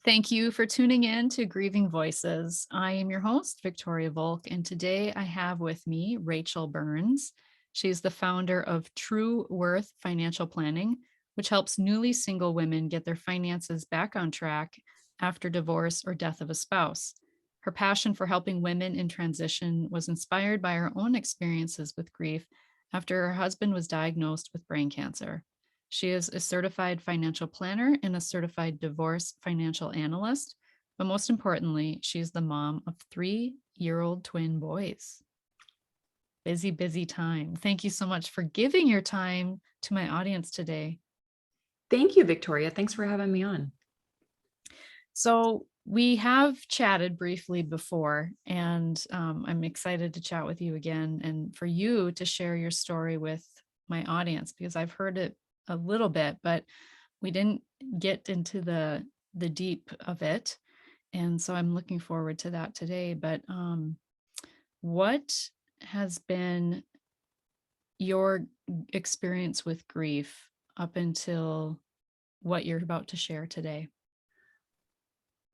Thank you for tuning in to Grieving Voices. I am your host, Victoria Volk, and today I have with me Rachael Burns. She's the founder of True Worth Financial Planning, which helps newly single women get their finances back on track after divorce or death of a spouse. Her passion for helping women in transition was inspired by her own experiences with grief after her husband was diagnosed with brain cancer. She is a certified financial planner and a certified divorce financial analyst. But most importantly, she's the mom of 3-year-old twin boys. Busy, busy time. Thank you so much for giving your time to my audience today. Thank you, Victoria. Thanks for having me on. So we have chatted briefly before, and I'm excited to chat with you again and for you to share your story with my audience, because I've heard it a little bit, but we didn't get into the deep of it. And so I'm looking forward to that today. But what has been your experience with grief up until what you're about to share today?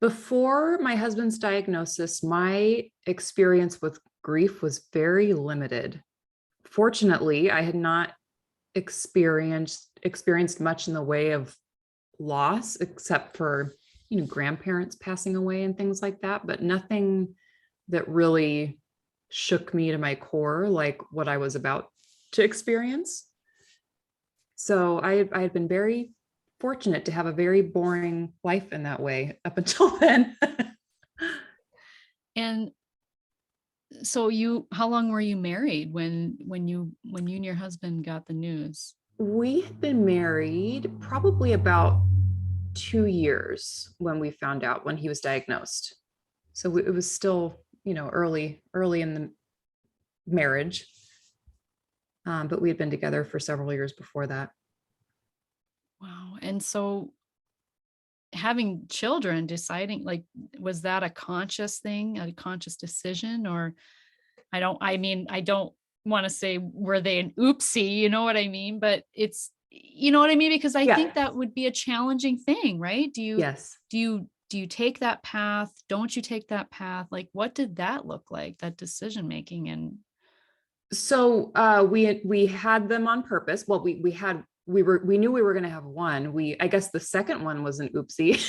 Before my husband's diagnosis, my experience with grief was very limited. Fortunately, I had not experienced much in the way of loss, except for, grandparents passing away and things like that, but nothing that really shook me to my core like what I was about to experience. So I had been very fortunate to have a very boring life in that way up until then. And so how long were you married when you and your husband got the news? We had been married probably about 2 years when we found out, when he was diagnosed. So it was still, early in the marriage. But we had been together for several years before that. Wow. And so having children, deciding, like, was that a conscious thing, a conscious decision? Or I don't want to say were they an oopsie, you know what I mean? But it's, you know what I mean? Because I think that would be a challenging thing, right? Yes. Do you take that path? Don't you take that path? Like, what did that look like, that decision making? And so we had them on purpose. Well, we knew we were going to have one. I guess the second one was an oopsie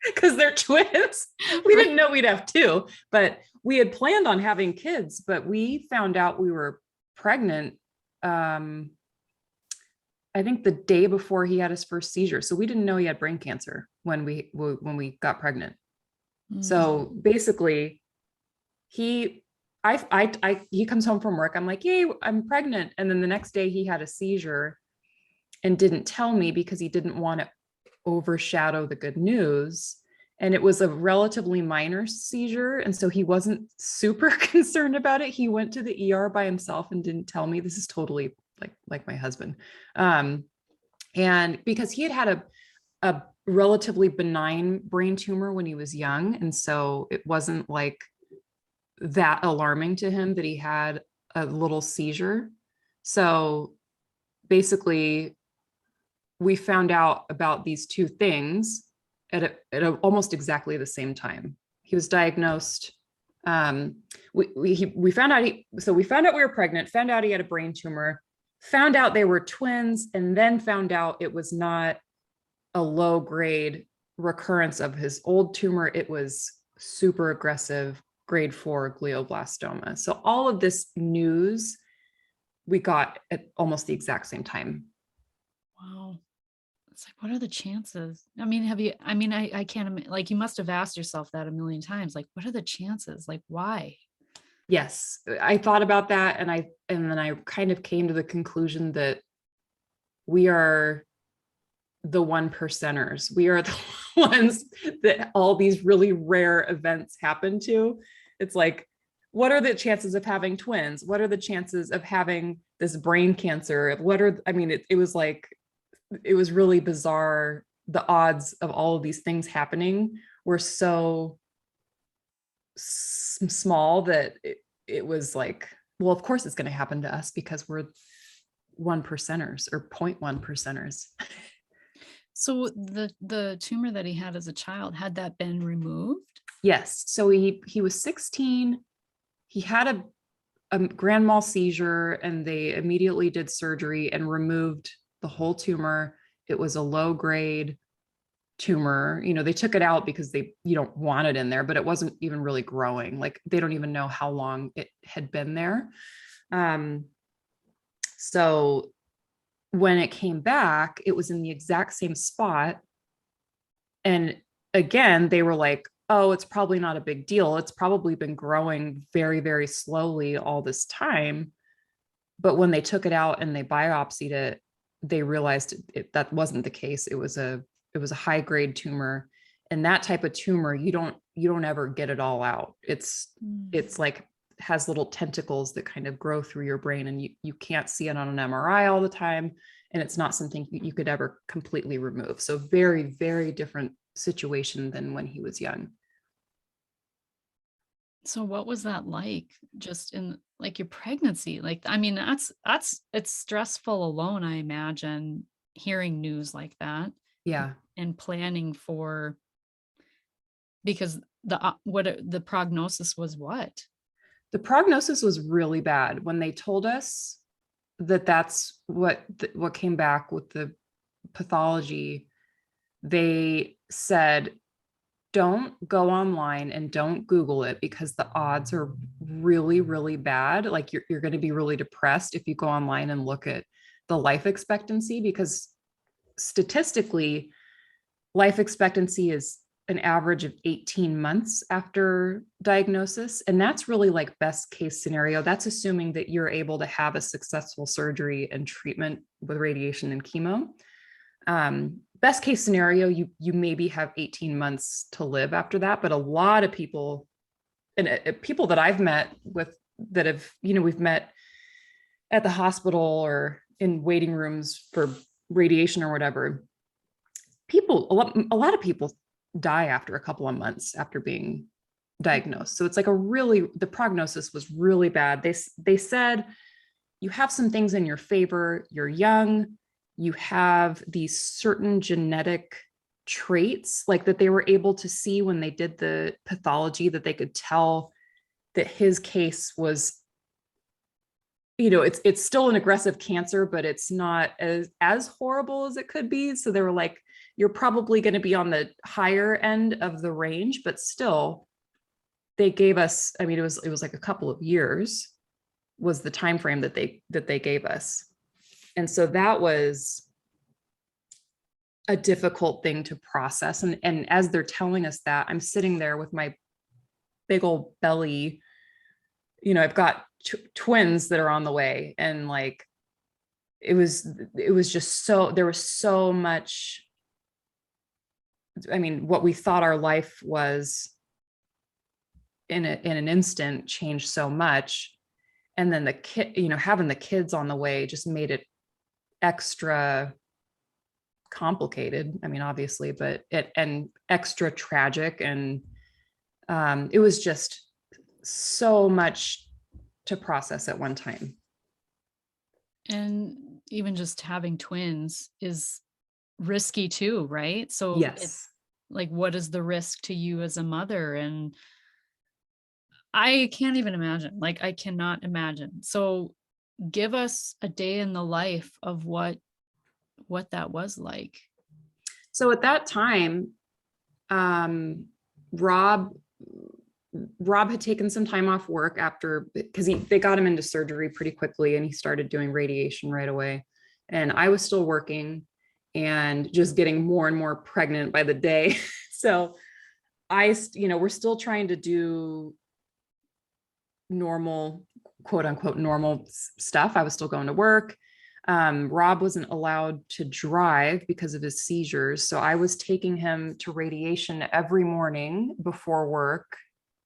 because they're twins. We didn't know we'd have two, but we had planned on having kids, but we found out we were pregnant. I think the day before he had his first seizure. So we didn't know he had brain cancer when we got pregnant. So basically he comes home from work. I'm like, yay, I'm pregnant. And then the next day he had a seizure and didn't tell me because he didn't want to overshadow the good news. And it was a relatively minor seizure. And so he wasn't super concerned about it. He went to the ER by himself and didn't tell me. This is totally like my husband. And because he had a relatively benign brain tumor when he was young. And so it wasn't like that alarming to him that he had a little seizure. So basically, we found out about these two things at almost exactly the same time. He was diagnosed. We found out we found out we were pregnant, found out he had a brain tumor, found out they were twins, and then found out it was not a low grade recurrence of his old tumor. It was super aggressive grade 4 glioblastoma. So all of this news we got at almost the exact same time. Wow. It's like, what are the chances? I mean, I can't, like, you must have asked yourself that a million times. Like, what are the chances? Like, why? Yes, I thought about that. And then I kind of came to the conclusion that we are the 1%ers. We are the ones that all these really rare events happen to. It's like, what are the chances of having twins? What are the chances of having this brain cancer? It was really bizarre. The odds of all of these things happening were so small that it was like, well, of course it's going to happen to us because we're 1%ers or 0.1%ers. So the tumor that he had as a child, had that been removed? Yes. So he was 16. He had a grand mal seizure, and they immediately did surgery and removed the whole tumor. It was a low grade tumor. They took it out because you don't want it in there, but it wasn't even really growing. Like, they don't even know how long it had been there. So when it came back, it was in the exact same spot. And again, they were like, oh, it's probably not a big deal. It's probably been growing very, very slowly all this time. But when they took it out and they biopsied it, they realized that wasn't the case. It was a high grade tumor, and that type of tumor, you don't ever get it all out. It's like has little tentacles that kind of grow through your brain, and you can't see it on an MRI all the time, and it's not something you could ever completely remove. So very, very different situation than when he was young. So what was that like, just in like your pregnancy? Like, I mean, that's it's stressful alone, I imagine, hearing news like that Yeah. and planning for, because the prognosis was what? The prognosis was really bad when they told us that that's what came back with the pathology. They said, don't go online and don't Google it, because the odds are really, really bad. Like, you're going to be really depressed if you go online and look at the life expectancy, because statistically, life expectancy is an average of 18 months after diagnosis. And that's really like best case scenario. That's assuming that you're able to have a successful surgery and treatment with radiation and chemo. Best case scenario, you maybe have 18 months to live after that. But a lot of people, and people that I've met with, that have, we've met at the hospital or in waiting rooms for radiation or whatever, a lot of people die after a couple of months after being diagnosed. So it's like the prognosis was really bad. They said, you have some things in your favor. You're young. You have these certain genetic traits, like that they were able to see when they did the pathology, that they could tell that his case was, it's still an aggressive cancer, but it's not as horrible as it could be. So they were like, you're probably going to be on the higher end of the range, but still, they gave us, I mean, it was like a couple of years was the time frame that they gave us. And so that was a difficult thing to process. And as they're telling us that, I'm sitting there with my big old belly. I've got twins that are on the way, and like, it was just there was so much. I mean, what we thought our life was in an instant changed so much. And then the kid, having the kids on the way just made it extra complicated. I mean, obviously, but and extra tragic. And it was just so much to process at one time. And even just having twins is risky too, right? So it's Yes. like, what is the risk to you as a mother? And I can't even imagine. Like, I cannot imagine. So give us a day in the life of what that was like. So at that time, um, Rob Rob had taken some time off work after, because they got him into surgery pretty quickly, and he started doing radiation right away. And I was still working and just getting more and more pregnant by the day. So we're still trying to do normal, quote unquote, normal stuff. I was still going to work. Rob wasn't allowed to drive because of his seizures. So I was taking him to radiation every morning before work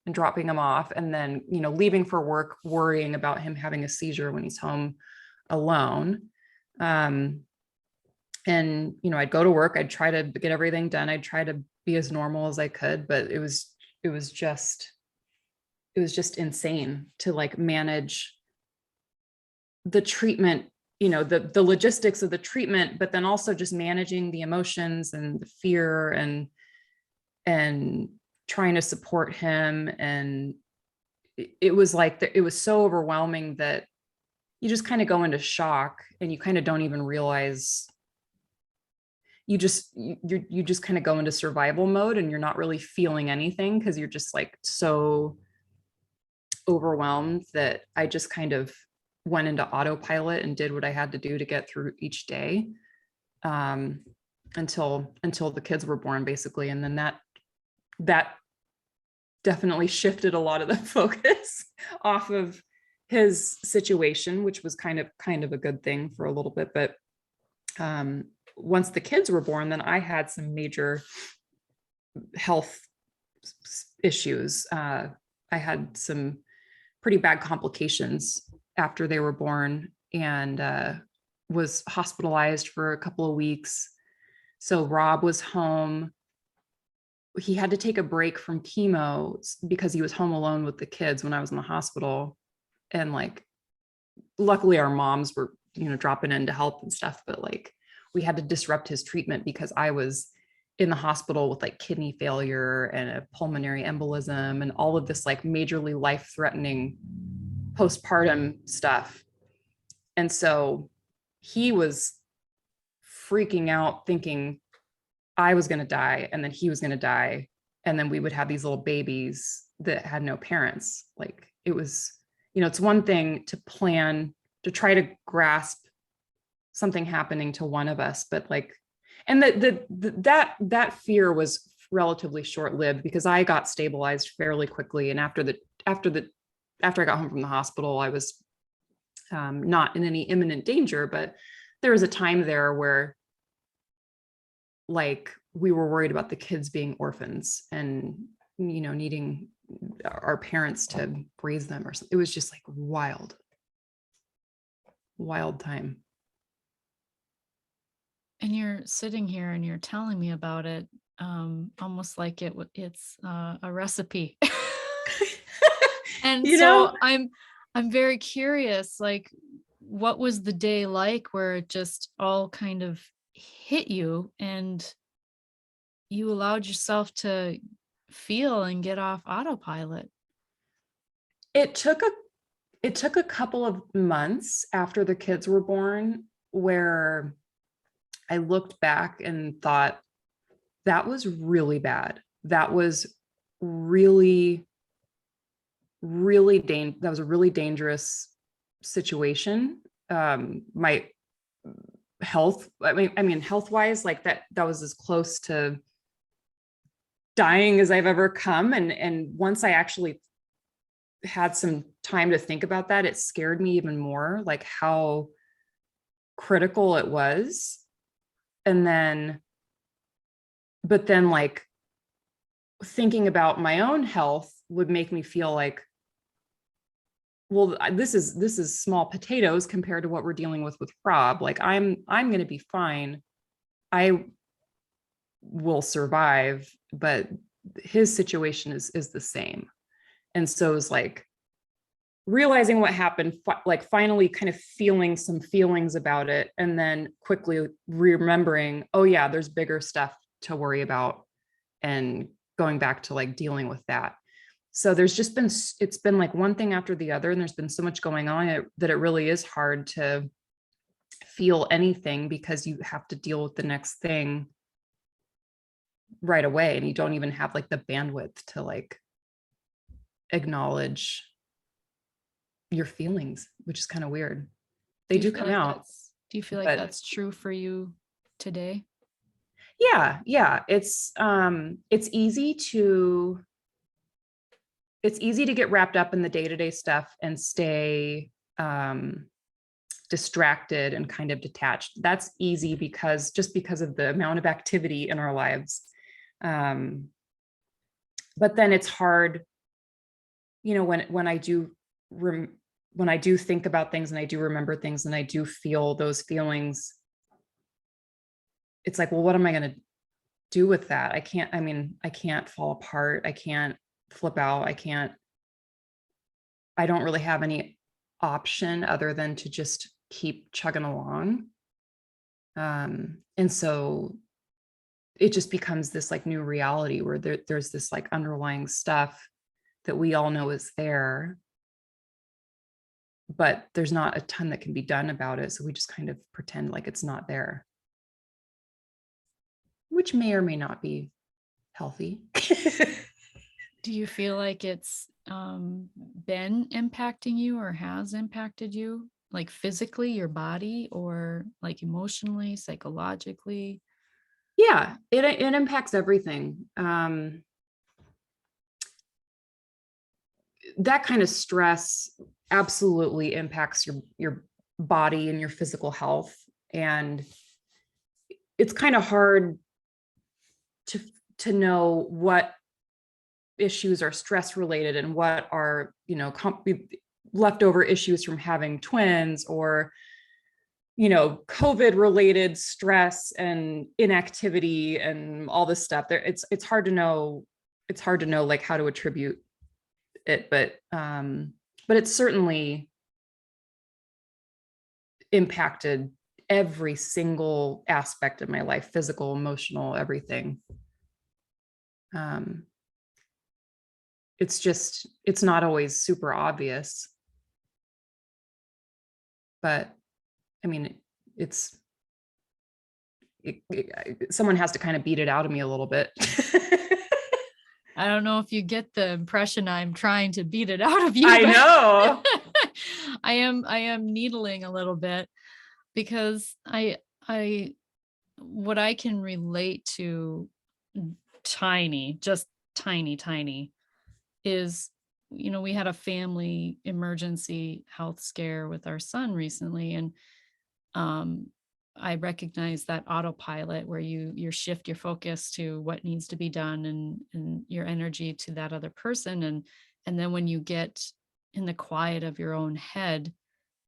and dropping him off, and then, leaving for work, worrying about him having a seizure when he's home alone. And, I'd go to work, I'd try to get everything done. I'd try to be as normal as I could, but it was just insane to like manage the treatment the logistics of the treatment, but then also just managing the emotions and the fear and trying to support him. And it was like, it was so overwhelming that you just kind of go into shock and you kind of don't even realize, you just kind of go into survival mode and you're not really feeling anything because you're just like so overwhelmed that I just kind of went into autopilot and did what I had to do to get through each day, until the kids were born, basically. And then that definitely shifted a lot of the focus off of his situation, which was kind of a good thing for a little bit. But once the kids were born, then I had some major health issues. I had some pretty bad complications after they were born, and was hospitalized for a couple of weeks. So Rob was home. He had to take a break from chemo because he was home alone with the kids when I was in the hospital. And like, luckily our moms were, dropping in to help and stuff, but like we had to disrupt his treatment because I was in the hospital with like kidney failure and a pulmonary embolism and all of this like majorly life-threatening postpartum stuff. And so he was freaking out, thinking I was going to die and then he was going to die. And then we would have these little babies that had no parents. Like it was, it's one thing to plan, to try to grasp something happening to one of us, but like, and that fear was relatively short-lived because I got stabilized fairly quickly. And after I got home from the hospital, I was not in any imminent danger, but there was a time there where like we were worried about the kids being orphans and, needing our parents to raise them or something. It was just like wild time. And you're sitting here and you're telling me about it, almost like it's a recipe. And You so know, I'm very curious, like, what was the day like where it just all kind of hit you and you allowed yourself to feel and get off autopilot? it took a couple of months after the kids were born where I looked back and thought that was really bad. That was really, that was a really dangerous situation. My health, I mean, health wise, like that was as close to dying as I've ever come. And once I actually had some time to think about that, it scared me even more, like how critical it was. And then, but then like thinking about my own health would make me feel like, well, this is small potatoes compared to what we're dealing with Rob. Like I'm going to be fine. I will survive, but his situation is the same. And so it's like realizing what happened, like finally kind of feeling some feelings about it, and then quickly remembering, oh yeah, there's bigger stuff to worry about, and going back to like dealing with that. So there's just been, it's been like one thing after the other, and there's been so much going on that it really is hard to feel anything because you have to deal with the next thing right away, and you don't even have like the bandwidth to like acknowledge your feelings, which is kind of weird. They do come out. Do you feel like But that's true for you today? yeah, it's easy to get wrapped up in the day-to-day stuff and stay distracted and kind of detached. That's easy because of the amount of activity in our lives. But then it's hard, when I do think about things and I do remember things and I do feel those feelings, it's like, well, what am I going to do with that? I can't fall apart. I can't flip out. I don't really have any option other than to just keep chugging along. And so it just becomes this like new reality where there's this like underlying stuff that we all know is there, but there's not a ton that can be done about it. So we just kind of pretend like it's not there, which may or may not be healthy. Do you feel like it's been impacting you or has impacted you, like physically, your body, or like emotionally, psychologically? Yeah, it impacts everything. That kind of stress absolutely impacts your body and your physical health. And it's kind of hard to know what issues are stress related and what are, leftover issues from having twins, or COVID related stress and inactivity and all this stuff. There, it's hard to know. It's hard to know like how to attribute it, but it's certainly impacted every single aspect of my life, physical, emotional, everything. It's not always super obvious, but I mean, someone has to kind of beat it out of me a little bit. I don't know if you get the impression I'm trying to beat it out of you. I know. I am needling a little bit, because what I can relate to, just tiny, is, we had a family emergency health scare with our son recently. And I recognize that autopilot where you shift your focus to what needs to be done, and your energy to that other person. And then when you get in the quiet of your own head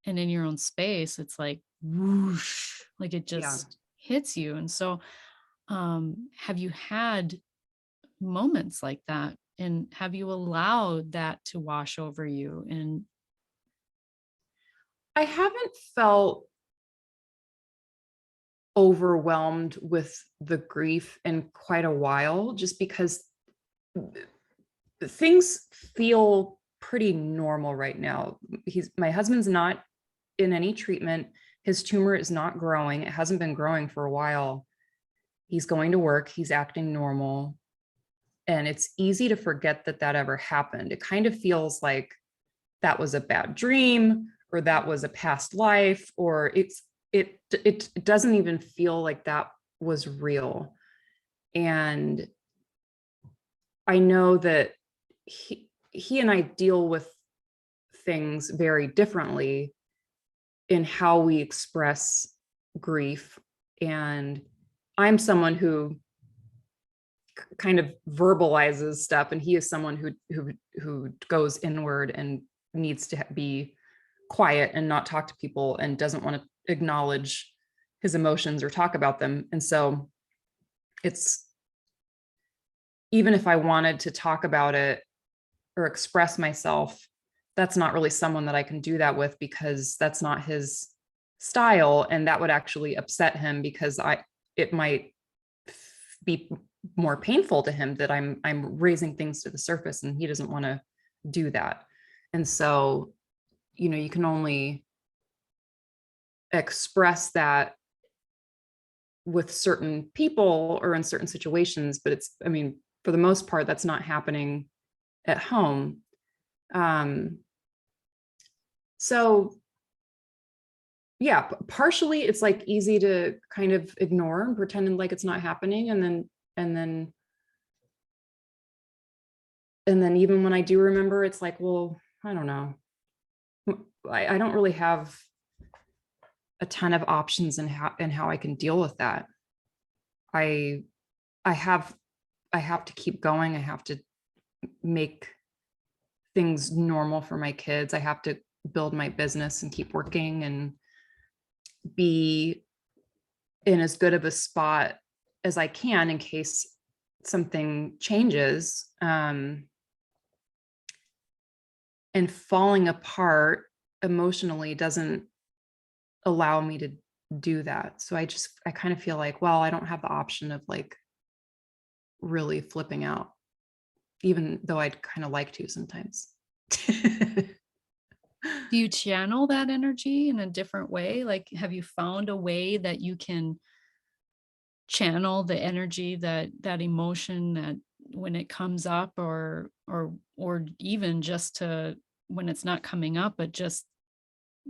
and in your own space, it's like whoosh, like it Yeah. just hits you. And so have you had moments like that, and have you allowed that to wash over you? And I haven't felt overwhelmed with the grief in quite a while, just because things feel pretty normal right now. My husband's not in any treatment. His tumor is not growing. It hasn't been growing for a while. He's going to work. He's acting normal. And it's easy to forget that ever happened. It kind of feels like that was a bad dream, or that was a past life, or it doesn't even feel like that was real. And I know that he and I deal with things very differently in how we express grief. And I'm someone who kind of verbalizes stuff, and he is someone who goes inward and needs to be quiet and not talk to people, and doesn't want to acknowledge his emotions or talk about them. And so it's, even if I wanted to talk about it or express myself, that's not really someone that I can do that with, because that's not his style. And that would actually upset him, because it might be more painful to him that I'm raising things to the surface, and he doesn't want to do that. And so, you can only express that with certain people or in certain situations, but for the most part, that's not happening at home. So yeah, partially it's like easy to kind of ignore and pretend like it's not happening. And then even when I do remember, it's like, well, I don't know. I don't really have a ton of options in how I can deal with that. I have to keep going. I have to make things normal for my kids. I have to build my business and keep working and be in as good of a spot as I can in case something changes. And falling apart emotionally doesn't allow me to do that. So I kind of feel like, well, I don't have the option of like really flipping out, even though I'd kind of like to sometimes. Do you channel that energy in a different way? Like, have you found a way that you can channel the energy, that emotion that when it comes up, or even just to when it's not coming up, but just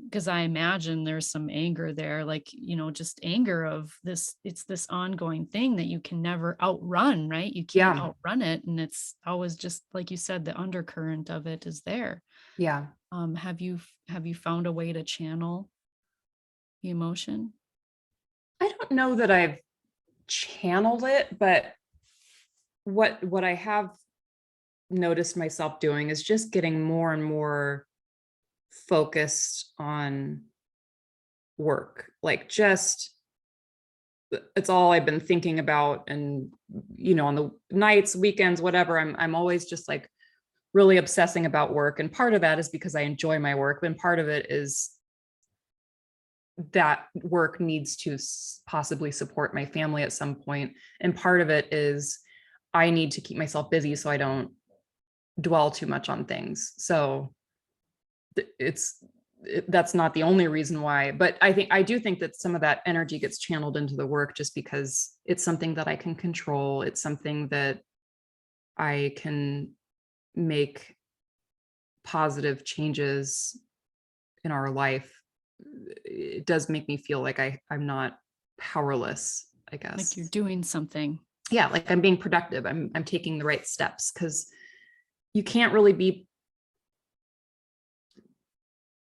because I imagine there's some anger there, like, just anger of this, it's this ongoing thing that you can never outrun, right? You can't Yeah. outrun it. And it's always just like you said, the undercurrent of it is there. Yeah. Have you found a way to channel the emotion? I don't know that I've channeled it, but what I have noticed myself doing is just getting more and more focused on work. Like just it's all I've been thinking about. And on the nights, weekends, whatever, I'm always just like really obsessing about work. And part of that is because I enjoy my work, and part of it is that work needs to possibly support my family at some point. And part of it is I need to keep myself busy so I don't dwell too much on things. So that's not the only reason why, but I do think that some of that energy gets channeled into the work just because it's something that I can control. It's something that I can make positive changes in our life. It does make me feel like I'm not powerless, I Like you're guess. doing something. Yeah, like I'm being productive. I'm taking the right steps, because you can't really be,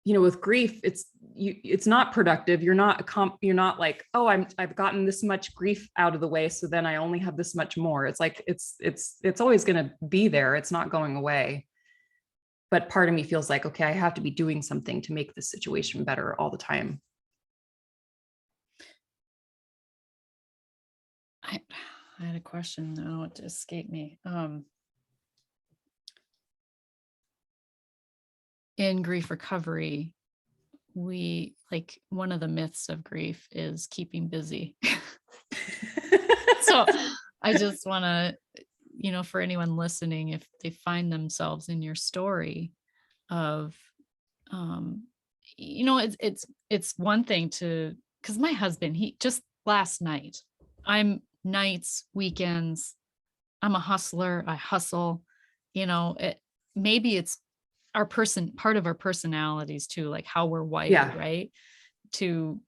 with grief, it's not productive. You're not like, oh, I've gotten this much grief out of the way, so then I only have this much more. It's like it's always going to be there. It's not going away. But part of me feels like, okay, I have to be doing something to make this situation better all the time. I, I had a question. No, it just escaped me. In grief recovery, we like one of the myths of grief is keeping busy. So I just want to, for anyone listening, if they find themselves in your story of, um, it's one thing to, because my husband, he just last night, I'm nights, weekends, I'm a hustler, I hustle, maybe it's part of our personalities too, like how we're wired, Yeah. right? To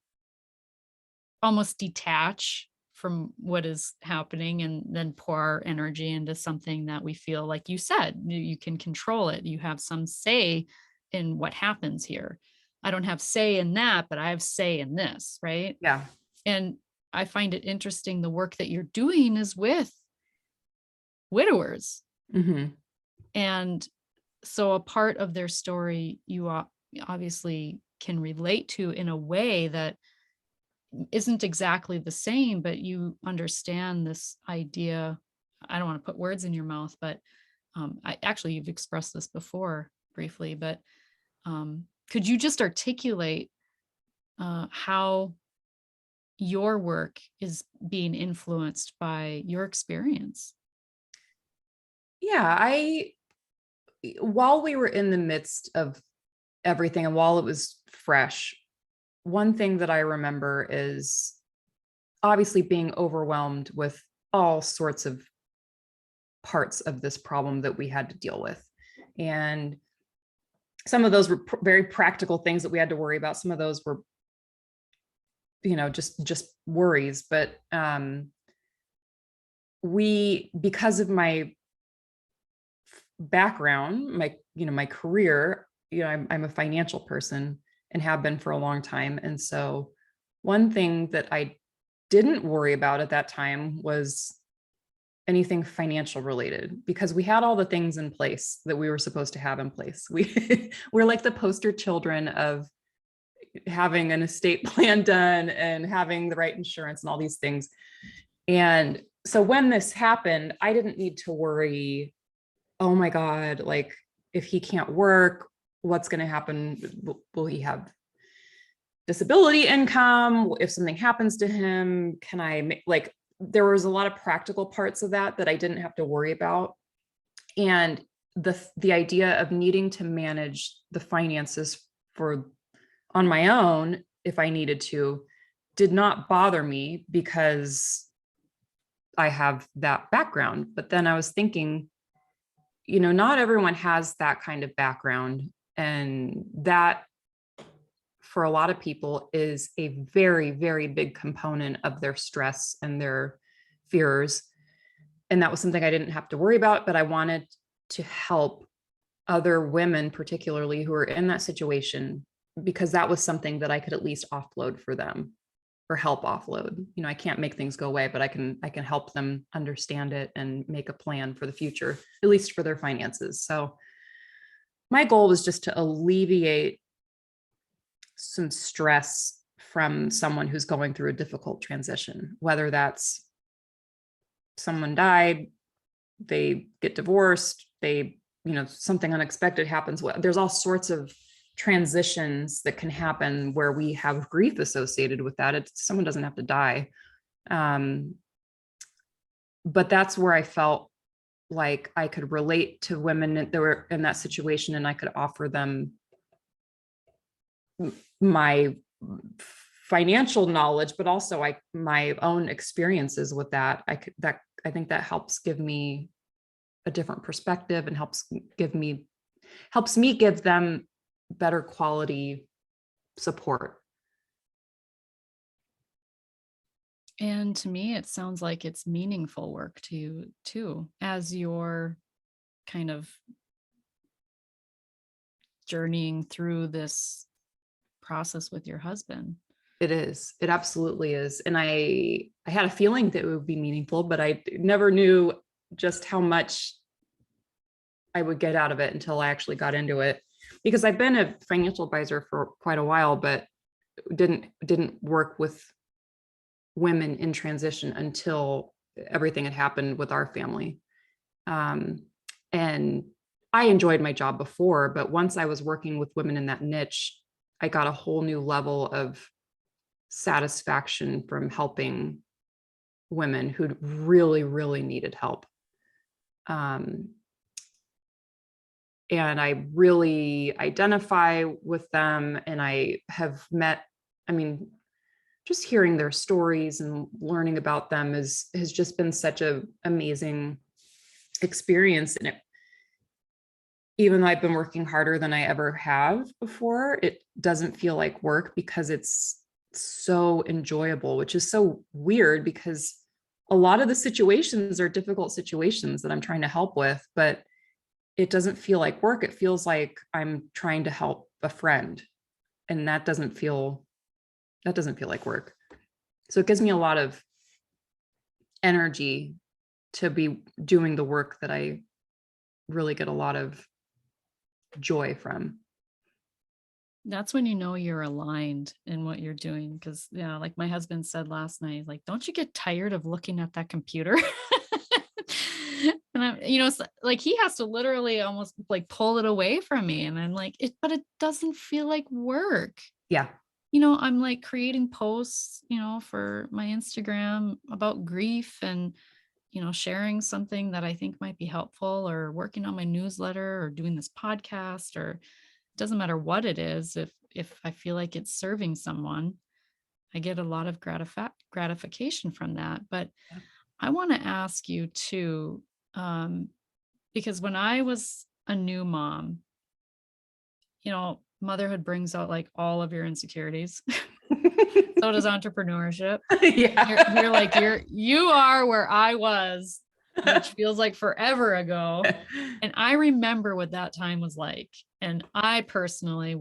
almost detach from what is happening and then pour our energy into something that we feel, like you said, you can control it. You have some say in what happens here. I don't have say in that, but I have say in this, right? Yeah. And I find it interesting, the work that you're doing is with widowers. Hmm. And so a part of their story you obviously can relate to in a way that isn't exactly the same, but you understand this idea. I don't want to put words in your mouth, but I actually, you've expressed this before briefly, but could you just articulate how your work is being influenced by your experience? Yeah. While we were in the midst of everything and while it was fresh, one thing that I remember is obviously being overwhelmed with all sorts of parts of this problem that we had to deal with. And some of those were very practical things that we had to worry about. Some of those were, just worries. But because of my background, my career, I'm a financial person and have been for a long time. And so one thing that I didn't worry about at that time was anything financial related, because we had all the things in place that we were supposed to have in place. We're like the poster children of having an estate plan done and having the right insurance and all these things. And so when this happened, I didn't need to worry, oh my God, like if he can't work, what's going to happen? Will he have disability income? If something happens to him, can I like, there was a lot of practical parts of that I didn't have to worry about. And the idea of needing to manage the finances for on my own, if I needed to, did not bother me because I have that background. But then I was thinking, not everyone has that kind of background. And that, for a lot of people, is a very, very big component of their stress and their fears. And that was something I didn't have to worry about, but I wanted to help other women, particularly who are in that situation, because that was something that I could at least offload for them, or help offload. I can't make things go away, but I can help them understand it and make a plan for the future, at least for their finances. So my goal was just to alleviate some stress from someone who's going through a difficult transition, whether that's someone died, they get divorced, something unexpected happens. There's all sorts of transitions that can happen where we have grief associated with that. Someone doesn't have to die. But that's where I felt like I could relate to women that were in that situation, and I could offer them my financial knowledge, but also my own experiences with that. I think that helps give me a different perspective and helps me give them better quality support. And to me, it sounds like it's meaningful work to you too, as you're kind of journeying through this process with your husband. It is. It absolutely is. And I had a feeling that it would be meaningful, but I never knew just how much I would get out of it until I actually got into it. Because I've been a financial advisor for quite a while, but didn't work with women in transition until everything had happened with our family. And I enjoyed my job before, but once I was working with women in that niche, I got a whole new level of satisfaction from helping women who really, really needed help. And I really identify with them. And I have met, just hearing their stories and learning about them has just been such an amazing experience. And even though I've been working harder than I ever have before, it doesn't feel like work because it's so enjoyable, which is so weird because a lot of the situations are difficult situations that I'm trying to help with, but it doesn't feel like work. It feels like I'm trying to help a friend, and that doesn't feel like work. So it gives me a lot of energy to be doing the work that I really get a lot of joy from. That's when you know you're aligned in what you're doing. Because, yeah, like my husband said last night, like, don't you get tired of looking at that computer? And I'm, like he has to literally almost like pull it away from me. And I'm like, but it doesn't feel like work. Yeah. I'm like creating posts, for my Instagram about grief and, sharing something that I think might be helpful, or working on my newsletter, or doing this podcast, or it doesn't matter what it is. If I feel like it's serving someone, I get a lot of gratification from that. But Yeah. I want to ask you too, because when I was a new mom, motherhood brings out like all of your insecurities. So does entrepreneurship. Yeah. You're like, you are where I was, which feels like forever ago. And I remember what that time was like. And I personally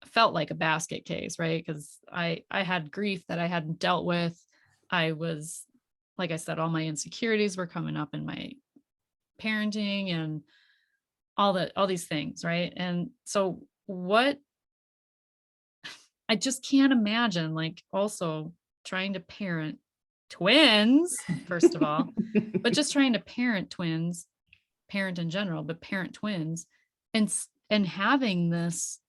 felt like a basket case, right? Because I had grief that I hadn't dealt with. I was, like I said, all my insecurities were coming up in my parenting and all these things, right? And so I just can't imagine, like, also trying to parent twins, first of all, but just trying to parent twins, parent in general, but parent twins, and having this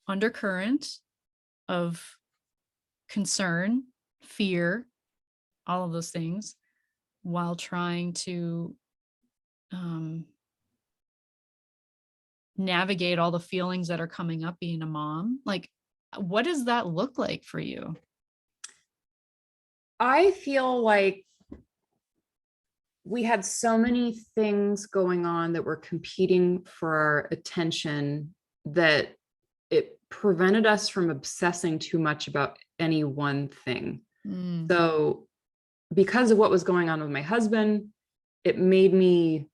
undercurrent of concern, fear, all of those things, while trying to um, navigate all the feelings that are coming up being a mom. Like, what does that look like for you? I feel like we had so many things going on that were competing for our attention that it prevented us from obsessing too much about any one thing. Mm, So, because of what was going on with my husband, it made me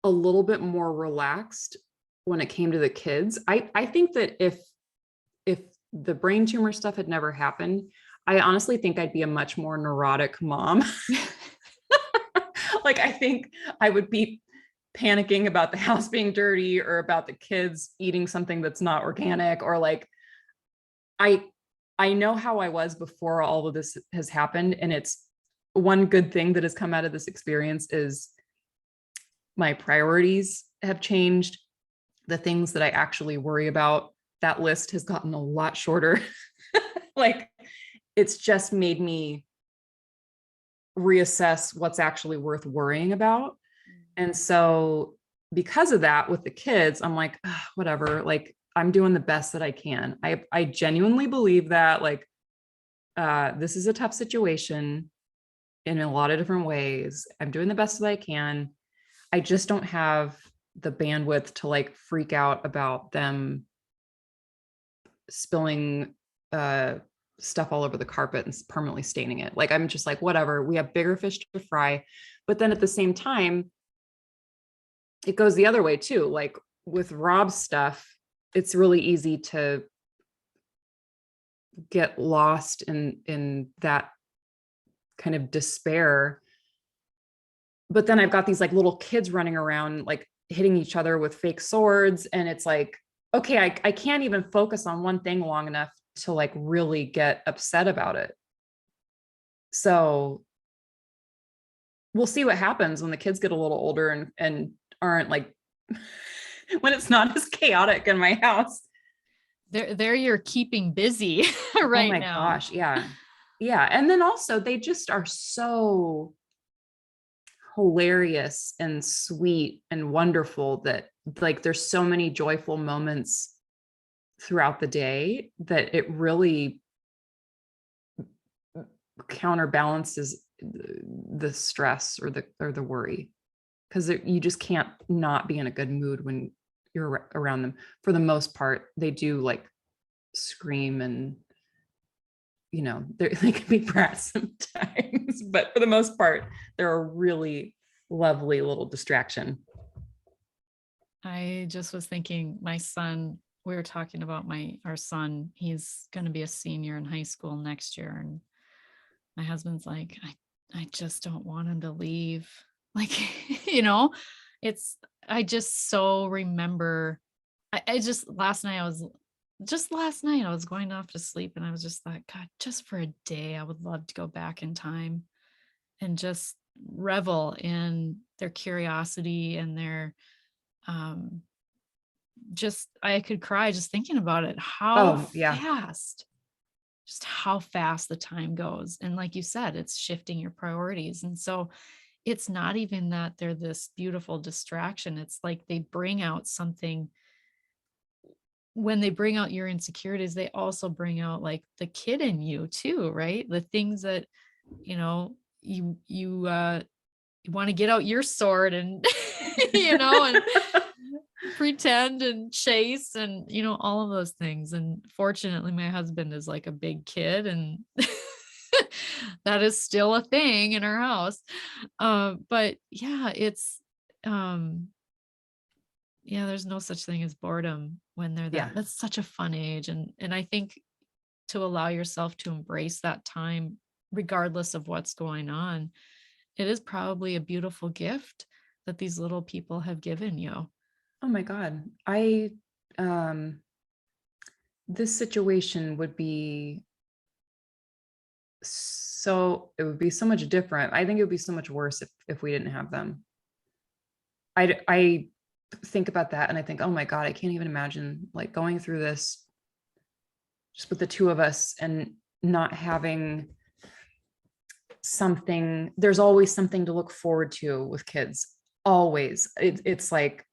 a little bit more relaxed when it came to the kids. I think that if the brain tumor stuff had never happened, I honestly think I'd be a much more neurotic mom. Like, I think I would be panicking about the house being dirty or about the kids eating something that's not organic, or like I I know how I was before all of this has happened, and it's one good thing that has come out of this experience is my priorities have changed. The things that I actually worry about, that list has gotten a lot shorter. Like, it's just made me reassess what's actually worth worrying about. And so, because of that, with the kids, I'm like, "Ugh, whatever, like, I'm doing the best that I can." I genuinely believe that, like, this is a tough situation in a lot of different ways. I'm doing the best that I can. I just don't have the bandwidth to like freak out about them spilling uh stuff all over the carpet and permanently staining it. Like, I'm just like, whatever, we have bigger fish to fry. But then at the same time, it goes the other way too. Like, with Rob's stuff, it's really easy to get lost in that kind of despair. But then I've got these like little kids running around, like hitting each other with fake swords. And it's like, okay, I can't even focus on one thing long enough to like really get upset about it. So we'll see what happens when the kids get a little older and aren't like, when it's not as chaotic in my house. they're you're keeping busy Oh right my now. gosh. Yeah. Yeah. And then also, they just are so hilarious and sweet and wonderful that, like, there's so many joyful moments throughout the day that it really counterbalances the stress or the worry, because you just can't not be in a good mood when you're around them. For the most part, they do like scream and, they can be brats sometimes, but for the most part, they're a really lovely little distraction. I just was thinking, my son, we were talking about our son, he's going to be a senior in high school next year. And my husband's like, I just don't want him to leave. Like, it's, I just so remember, I just, last night I was going off to sleep and I was just like, God, just for a day, I would love to go back in time and just revel in their curiosity and their, um, just, I could cry just thinking about it, Oh yeah. how fast the time goes. And like you said, it's shifting your priorities. And so it's not even that they're this beautiful distraction. It's like they bring out something. When they bring out your insecurities, they also bring out like the kid in you too, right? The things that, you know, you want to get out your sword and, and pretend and chase and, all of those things. And fortunately, my husband is like a big kid and that is still a thing in our house. But yeah, um, yeah, there's no such thing as boredom when they're Yeah. that's such a fun age. And I think to allow yourself to embrace that time, regardless of what's going on, it is probably a beautiful gift that these little people have given you. Oh my God. Um, this situation would be it would be so much different. I think it would be so much worse if we didn't have them. I think about that and I think, oh my God, I can't even imagine like going through this just with the two of us and not having something. There's always something to look forward to with kids. Always. It's like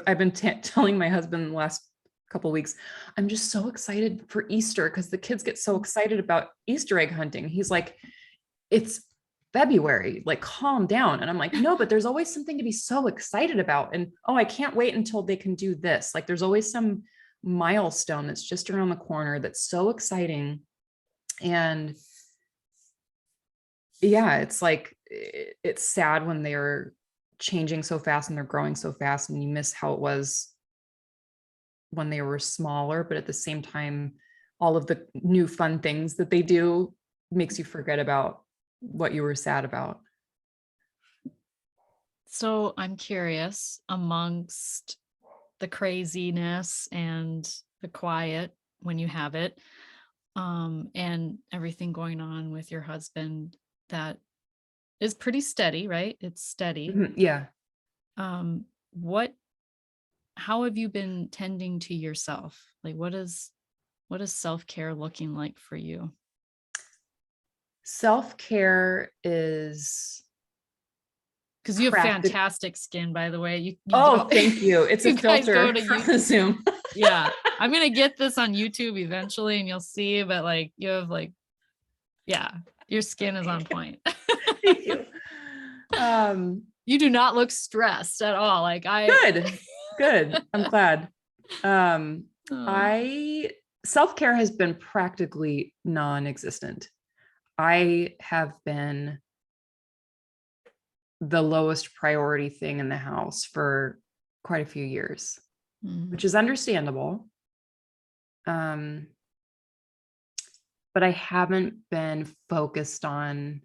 I've been telling my husband the last couple of weeks, I'm just so excited for Easter because the kids get so excited about Easter egg hunting. He's like, it's February, like calm down. And I'm like, no, but there's always something to be so excited about. And oh, I can't wait until they can do this. Like there's always some milestone that's just around the corner that's so exciting. And yeah, it's like, it's sad when they're changing so fast and they're growing so fast and you miss how it was when they were smaller, but at the same time, all of the new fun things that they do makes you forget about what you were sad about. So I'm curious, amongst the craziness and the quiet when you have it, and everything going on with your husband that is pretty steady, right? It's steady. Yeah. What, how have you been tending to yourself? Like what is self-care looking like for you? Self-care is Because you have practical. fantastic skin, by the way. You Oh, go, thank you. It's a you guys go filter to from the YouTube. Zoom. Yeah. I'm gonna get this on YouTube eventually and you'll see, but like you have like, yeah, your skin is on point. Thank you. You do not look stressed at all. Like Good. I'm glad. Oh. I self-care has been practically non-existent. I have been the lowest priority thing in the house for quite a few years, which is understandable. But I haven't been focused on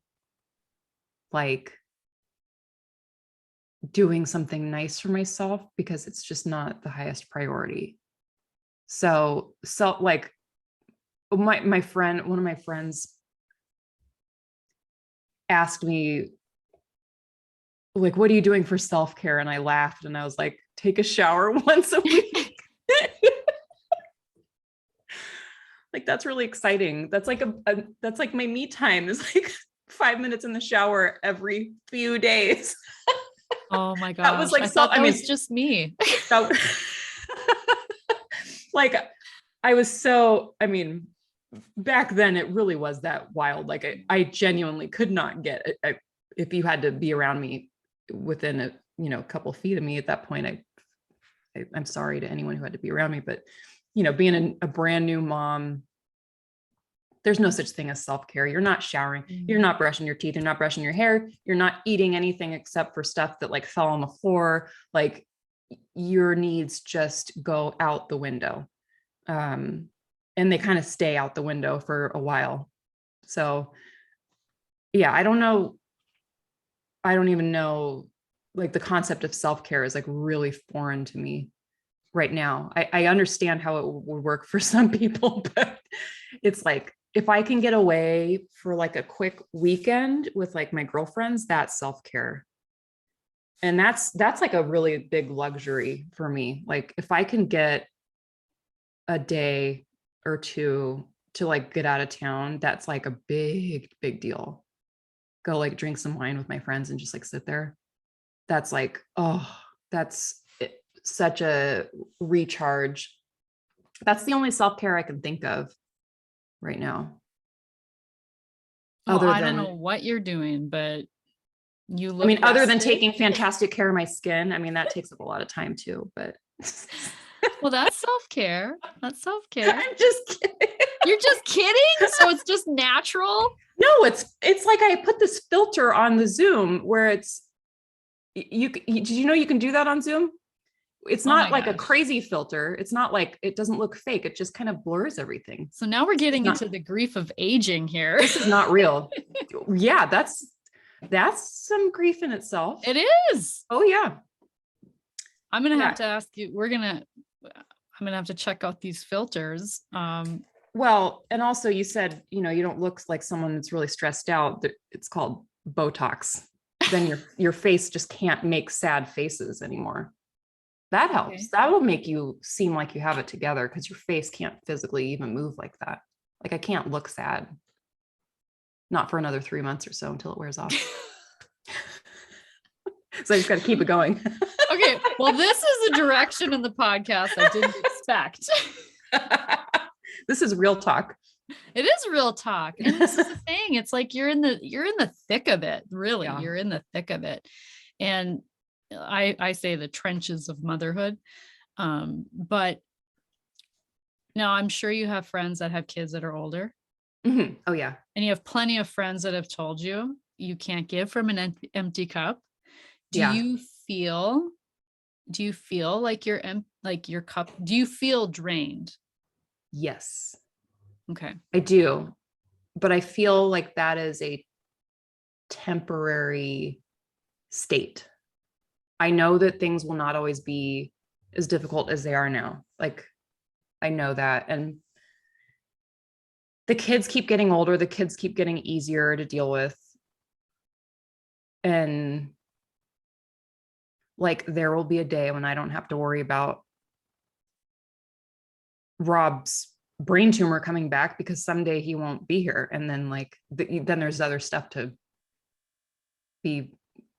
like doing something nice for myself because it's just not the highest priority. So like my friend, one of my friends asked me, like, what are you doing for self-care? And I laughed and I was like, take a shower once a week. Like, that's really exciting. That's like that's like my me time is like 5 minutes in the shower every few days. Oh my That was gosh. like I thought I that mean, was just me. that, like I was so, I mean, back then it really was that wild. Like I genuinely could not get it. If you had to be around me within a, you know, couple feet of me at that point, I'm sorry to anyone who had to be around me, but you know, being a brand new mom, there's no such thing as self-care. You're not showering, you're not brushing your teeth, you're not brushing your hair, you're not eating anything except for stuff that like fell on the floor. Like your needs just go out the window. And they kind of stay out the window for a while. So yeah, I don't know. I don't even know, like the concept of self-care is like really foreign to me right now. I understand how it would work for some people, but it's like, if I can get away for like a quick weekend with like my girlfriends, that's self-care. And that's like a really big luxury for me. Like if I can get a day or two to like get out of town, that's like a big deal. Go like drink some wine with my friends and just like sit there. That's like, oh, that's such a recharge. That's the only self-care I can think of right now. Well, Other I don't know than, what you're doing, but you I look mean, other than rested. taking fantastic care of my skin. I mean, that takes up a lot of time too, but Well, that's self-care. That's self-care. I'm just kidding. You're just kidding? So it's just natural? No, it's like I put this filter on the Zoom where it's did you know you can do that on Zoom? It's Oh my not like a gosh. crazy filter. It's not like, it doesn't look fake. It just kind of blurs everything. So now we're getting Not, into the grief of aging here. this is not real. Yeah, that's some grief in itself. It is. Oh yeah. I'm gonna Yeah. have to ask you, I'm gonna have to check out these filters. Well, and also you said, you know, you don't look like someone that's really stressed out. It's called Botox. Then your face just can't make sad faces anymore. That helps. Okay. That will make you seem like you have it together because your face can't physically even move like that. Like I can't look sad. Not for another 3 months or so until it wears off. So I just got to keep it going. Okay. Well, this is a direction in the podcast I didn't expect. This is real talk. It is real talk. And this is the thing. It's like you're in the thick of it. Really. Yeah. You're in the thick of it. And I say the trenches of motherhood. But now I'm sure you have friends that have kids that are older. Mm-hmm. Oh yeah. And you have plenty of friends that have told you you can't give from an empty cup. Do Yeah. you feel like like your cup, do you feel drained? Yes, Okay. I do. But I feel like that is a temporary state. I know that things will not always be as difficult as they are now. Like I know that. And the kids keep getting older, the kids keep getting easier to deal with. And like there will be a day when I don't have to worry about Rob's brain tumor coming back because someday he won't be here. And then like then there's other stuff to be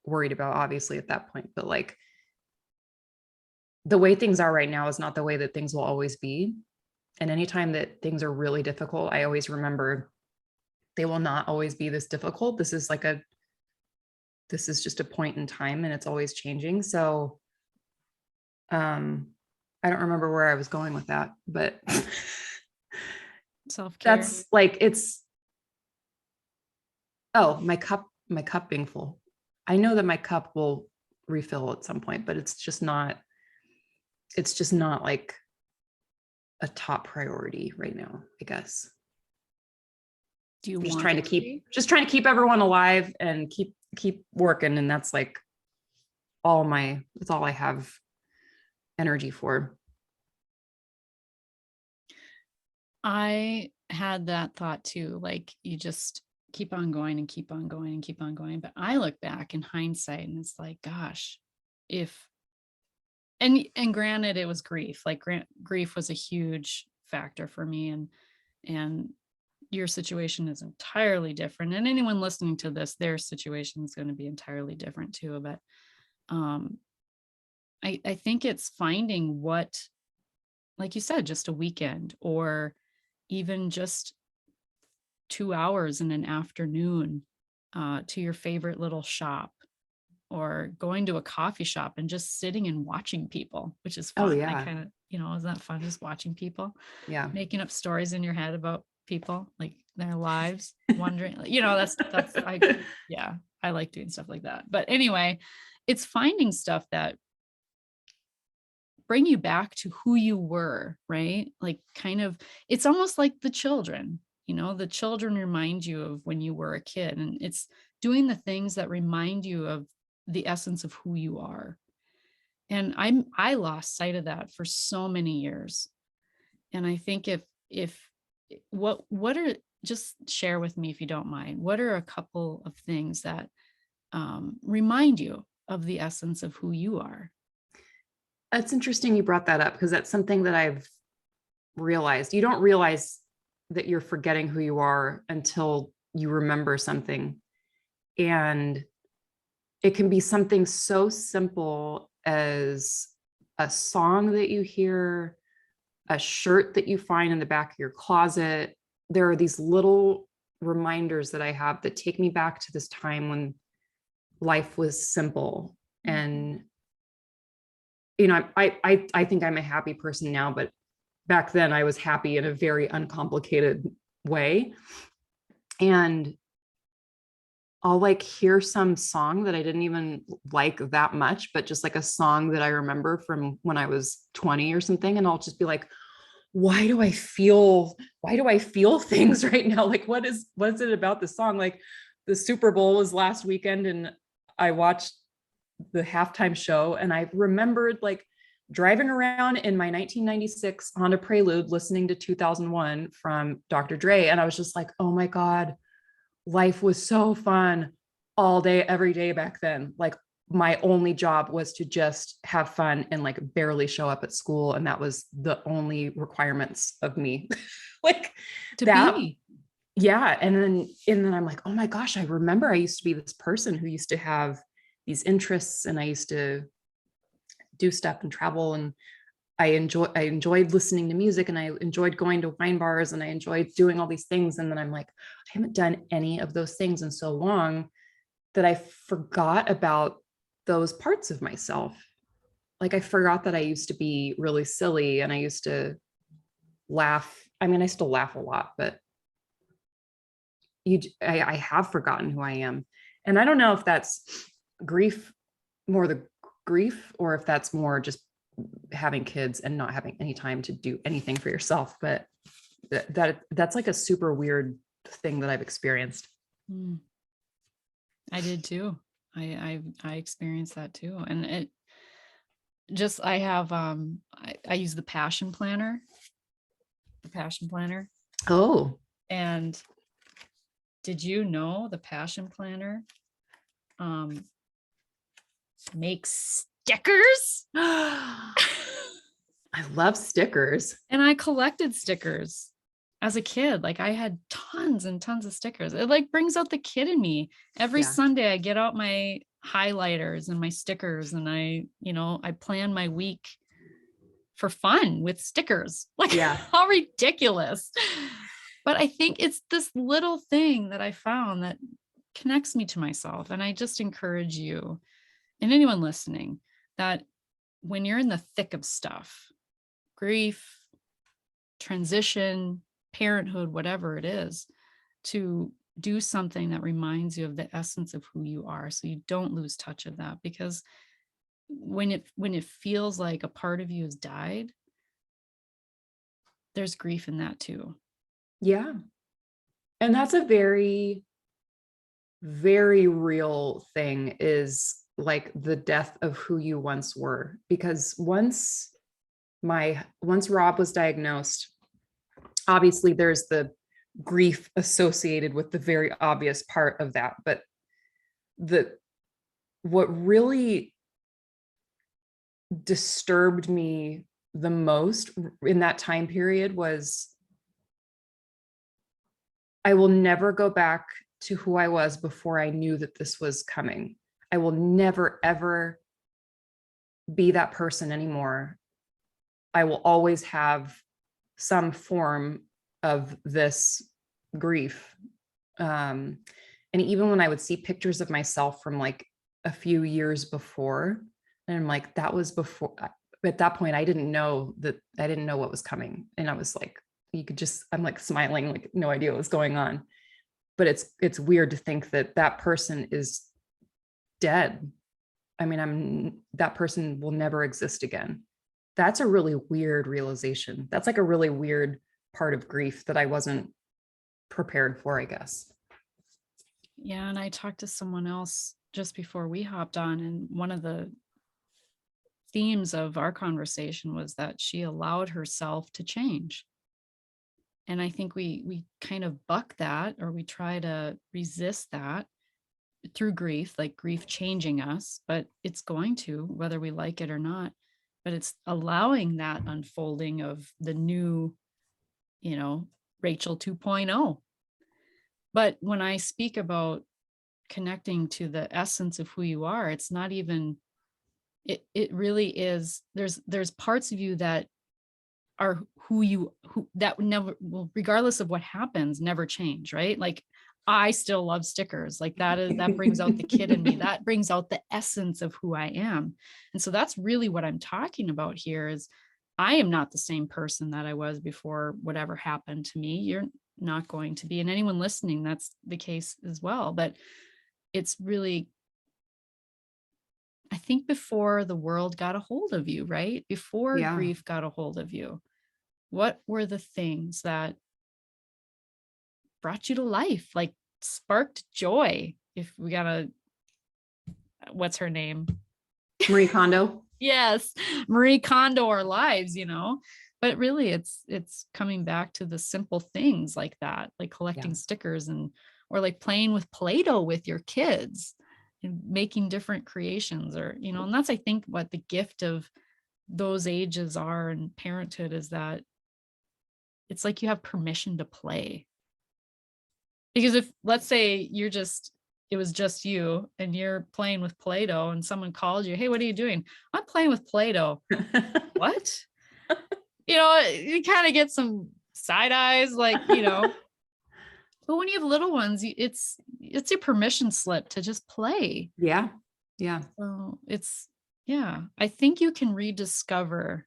worried about, obviously, at that point. But like the way things are right now is not the way that things will always be. And anytime that things are really difficult, I always remember they will not always be this difficult. This is just a point in time and it's always changing. So I don't remember where I was going with that, but Self-care. that's like my cup being full. I know that my cup will refill at some point, but it's just not like a top priority right now, I guess. Do you Just want trying it to keep everyone alive and keep working. And that's like that's all I have energy for. I had that thought too. Like you just keep on going and keep on going and keep on going. But I look back in hindsight and it's like, gosh, if and granted it was grief. Like grief was a huge factor for me, and your situation is entirely different. And anyone listening to this, their situation is going to be entirely different too. But I think it's finding what, like you said, just a weekend or even just 2 hours in an afternoon to your favorite little shop, or going to a coffee shop and just sitting and watching people, which is Oh fun. I yeah. kind of, isn't that fun, just watching people, Yeah. making up stories in your head about people, like their lives, wondering, that's yeah, I like doing stuff like that. But anyway, it's finding stuff that bring you back to who you were, right? Like kind of, it's almost like the children, the children remind you of when you were a kid, and it's doing the things that remind you of the essence of who you are. And I lost sight of that for so many years. And I think if what are, just share with me if you don't mind, what are a couple of things that remind you of the essence of who you are? That's interesting you brought that up because that's something that I've realized. You don't realize that you're forgetting who you are until you remember something. And it can be something so simple as a song that you hear, a shirt that you find in the back of your closet. There are these little reminders that I have that take me back to this time when life was simple. And I think I'm a happy person now, but back then I was happy in a very uncomplicated way. And I'll like hear some song that I didn't even like that much, but just like a song that I remember from when I was 20 or something. And I'll just be like, why do I feel things right now? Like, what's it about the song? Like the Super Bowl was last weekend and I watched the halftime show and I remembered like driving around in my 1996 Honda Prelude, listening to 2001 from Dr. Dre. And I was just like, oh my God, life was so fun all day, every day back then. Like my only job was to just have fun and like barely show up at school. And that was the only requirements of me. Like To that. be. Yeah. And then I'm like, oh my gosh, I remember I used to be this person who used to have these interests, and I used to do stuff and travel, and I enjoyed listening to music, and I enjoyed going to wine bars, and I enjoyed doing all these things. And then I'm like, I haven't done any of those things in so long that I forgot about those parts of myself. Like I forgot that I used to be really silly, and I used to laugh. I mean, I still laugh a lot, but I have forgotten who I am. And I don't know if that's grief, more the grief, or if that's more just having kids and not having any time to do anything for yourself. But that's like a super weird thing that I've experienced. Mm, I did too. I experienced that too. And it just, I have, I use the passion planner. Oh, And did you know the passion planner um makes stickers? I love stickers. And I collected stickers as a kid. Like I had tons and tons of stickers. It like brings out the kid in me. Every Yeah. Sunday I get out my highlighters and my stickers, and I plan my week for fun with stickers. Like Yeah. how ridiculous. But I think it's this little thing that I found that connects me to myself. And I just encourage you and anyone listening that when you're in the thick of stuff, grief, transition, parenthood, whatever it is, to do something that reminds you of the essence of who you are, so you don't lose touch of that. Because when it feels like a part of you has died, there's grief in that too. Yeah. And that's a very, very real thing, is like the death of who you once were. Because once Rob was diagnosed, obviously there's the grief associated with the very obvious part of that. But what really disturbed me the most in that time period was, I will never go back to who I was before I knew that this was coming. I will never, ever be that person anymore. I will always have some form of this grief. And even when I would see pictures of myself from like a few years before, and I'm like, that was before. At that point, I didn't know what was coming. And I was like, I'm like smiling, like no idea what was going on. But it's weird to think that that person is dead. I mean, that person will never exist again. That's a really weird realization. That's like a really weird part of grief that I wasn't prepared for, I guess. Yeah, and I talked to someone else just before we hopped on, and one of the themes of our conversation was that she allowed herself to change. And I think we kind of buck that, or we try to resist that through grief, like grief changing us, but it's going to, whether we like it or not. But it's allowing that unfolding of the new, Rachael 2.0. But when I speak about connecting to the essence of who you are, it's not even, it really is, there's parts of you that are who that never will, regardless of what happens, never change, right? Like I still love stickers. Like that brings out the kid in me. That brings out the essence of who I am. And so that's really what I'm talking about here is I am not the same person that I was before whatever happened to me. You're not going to be. And anyone listening, that's the case as well. But it's really, I think before the world got a hold of you, right? Before Yeah. grief got a hold of you, what were the things that brought you to life, like sparked joy? If we gotta, what's her name? Marie Kondo. Yes, Marie Kondo our lives, but really it's coming back to the simple things like that, like Yeah. collecting stickers or like playing with Play-Doh with your kids. making different creations, or, and that's, I think, what the gift of those ages are in parenthood, is that it's like you have permission to play. Because if, let's say, it was just you and you're playing with Play-Doh and someone called you, "Hey, what are you doing?" "I'm playing with Play-Doh." "What?" You kind of get some side eyes, like, but when you have little ones, it's your permission slip to just play. Yeah. Yeah. So yeah, I think you can rediscover,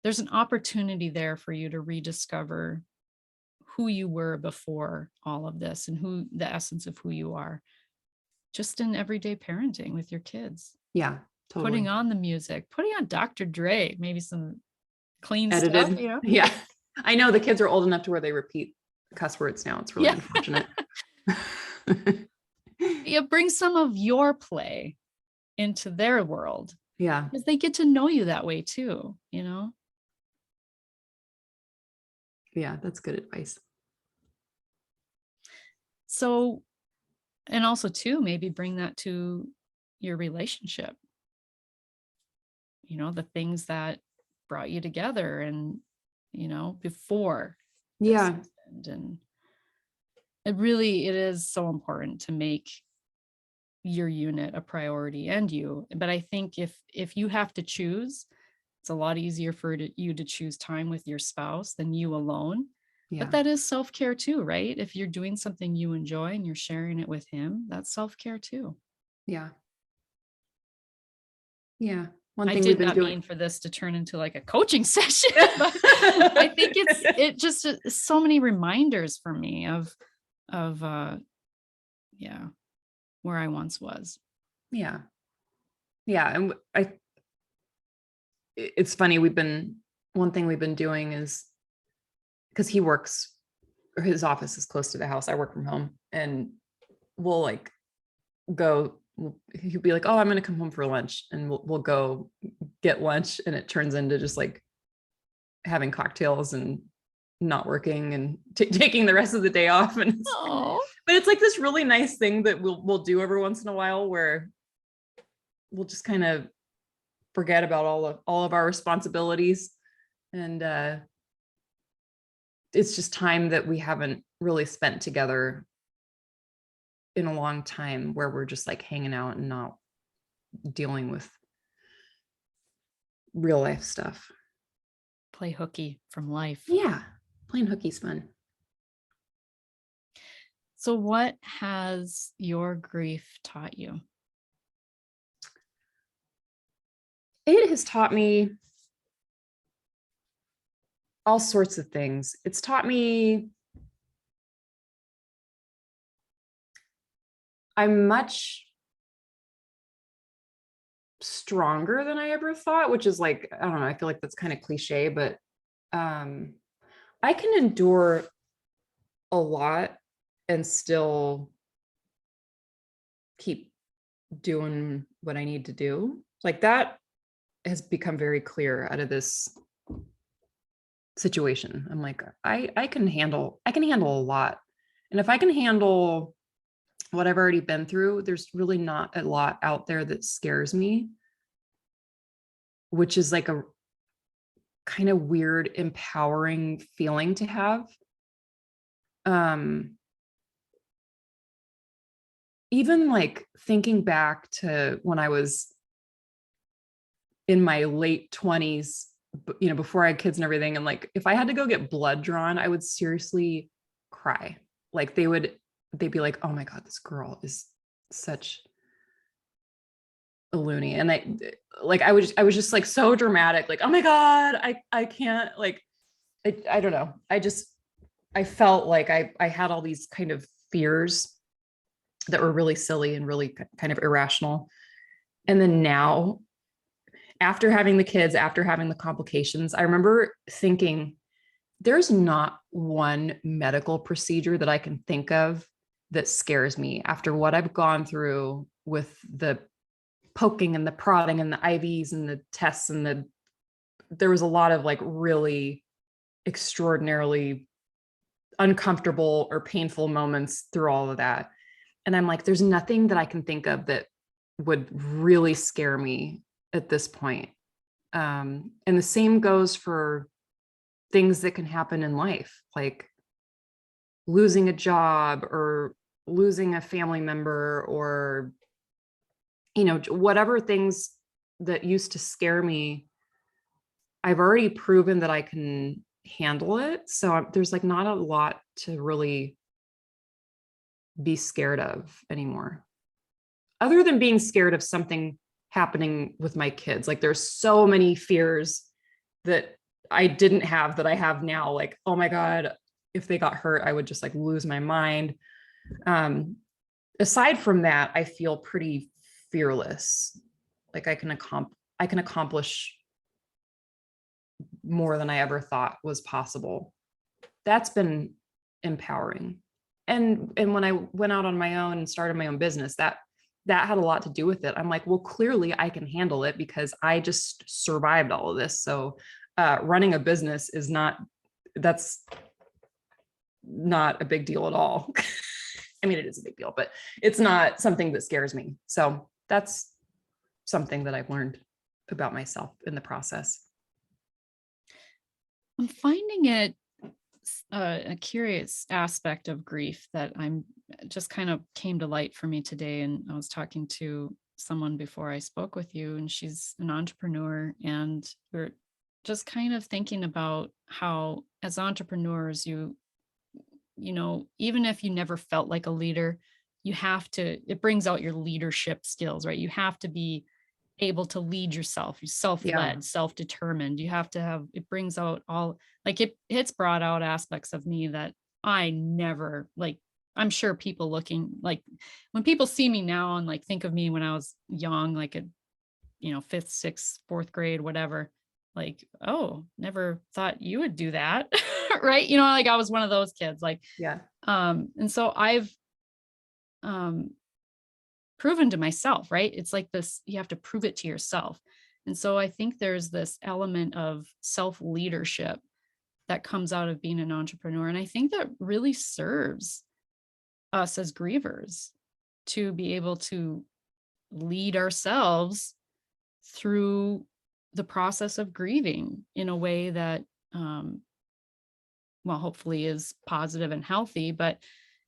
there's an opportunity there for you to rediscover who you were before all of this, and who the essence of who you are, just in everyday parenting with your kids. Yeah. Putting Totally. on the music, putting on Dr. Dre, maybe some clean stuff, Edited. Yeah. I know the kids are old enough to where they repeat cuss words now. It's really Yeah. unfortunate. Yeah, bring some of your play into their world, Yeah. because they get to know you that way too. Yeah. That's good advice. So, and also too, maybe bring that to your relationship, the things that brought you together, and, before this Yeah. happened. And it is so important to make your unit a priority, and you. But I think if you have to choose, it's a lot easier for you to choose time with your spouse than you alone. But Yeah. that is self-care too, right? If you're doing something you enjoy and you're sharing it with him, that's self-care too. Yeah. Yeah. One I thing we've did been not doing. mean for this to turn into like a coaching session, but I think it just is so many reminders for me of yeah, where I once was. Yeah. Yeah. And it's funny. One thing we've been doing is, because he works, or his office is close to the house. I work from home, and we'll like he'll be like, "Oh, I'm going to come home for lunch," and we'll go get lunch. And it turns into just like having cocktails and not working and taking the rest of the day off. Oh, But it's like this really nice thing that we'll do every once in a while, where we'll just kind of forget about all of our responsibilities. And it's just time that we haven't really spent together in a long time, where we're just like hanging out and not dealing with real life stuff. play hooky from life. Yeah. Playing hookey's fun. So what has your grief taught you? It has taught me all sorts of things. It's taught me I'm much stronger than I ever thought, which is like, I don't know, I feel like that's kind of cliche, but um I can endure a lot and still keep doing what I need to do. Like that has become very clear out of this situation. I'm like, I can handle a lot. And if I can handle what I've already been through, there's really not a lot out there that scares me, which is like a kind of weird, empowering feeling to have. Um, Even like thinking back to when I was in my late 20s, before I had kids and everything, and like if I had to go get blood drawn, I would seriously cry. Like they'd be like, "Oh my God, this girl is such a loony." And I was just like so dramatic, like, "Oh my God, I can't," like I don't know. I felt like I had all these kind of fears that were really silly and really kind of irrational. And then now, after having the kids, after having the complications, I remember thinking, there's not one medical procedure that I can think of that scares me after what I've gone through with the poking and the prodding and the IVs and the tests there was a lot of like really extraordinarily uncomfortable or painful moments through all of that. And I'm like, there's nothing that I can think of that would really scare me at this point. And the same goes for things that can happen in life, like losing a job or losing a family member, or, whatever things that used to scare me. I've already proven that I can handle it. So there's like not a lot to really be scared of anymore, other than being scared of something happening with my kids. Like there's so many fears that I didn't have that I have now. Like, oh my God, if they got hurt, I would just like lose my mind. Aside from that, I feel pretty fearless. Like I can accomplish more than I ever thought was possible. That's been empowering. And when I went out on my own and started my own business, that had a lot to do with it. I'm like, well, clearly I can handle it because I just survived all of this. So running a business that's not a big deal at all. I mean, it is a big deal, but it's not something that scares me. So that's something that I've learned about myself in the process. I'm finding it a curious aspect of grief that I'm just kind of came to light for me today. And I was talking to someone before I spoke with you, and she's an entrepreneur, and we're just kind of thinking about how as entrepreneurs, even if you never felt like a leader, it brings out your leadership skills, right? You have to be able to lead yourself. You're Yeah. self-led, self-determined. You have to have, it brings out all, like it's brought out aspects of me that I never, like, I'm sure people looking, like when people see me now and like think of me when I was young, like a, fifth, sixth, fourth grade, whatever, like, oh, never thought you would do that. Right. Like I was one of those kids, like, Yeah. and so I've, um, proven to myself, right? It's like this, you have to prove it to yourself. And so I think there's this element of self leadership that comes out of being an entrepreneur. And I think that really serves us as grievers to be able to lead ourselves through the process of grieving in a way that, um, well, hopefully is positive and healthy, but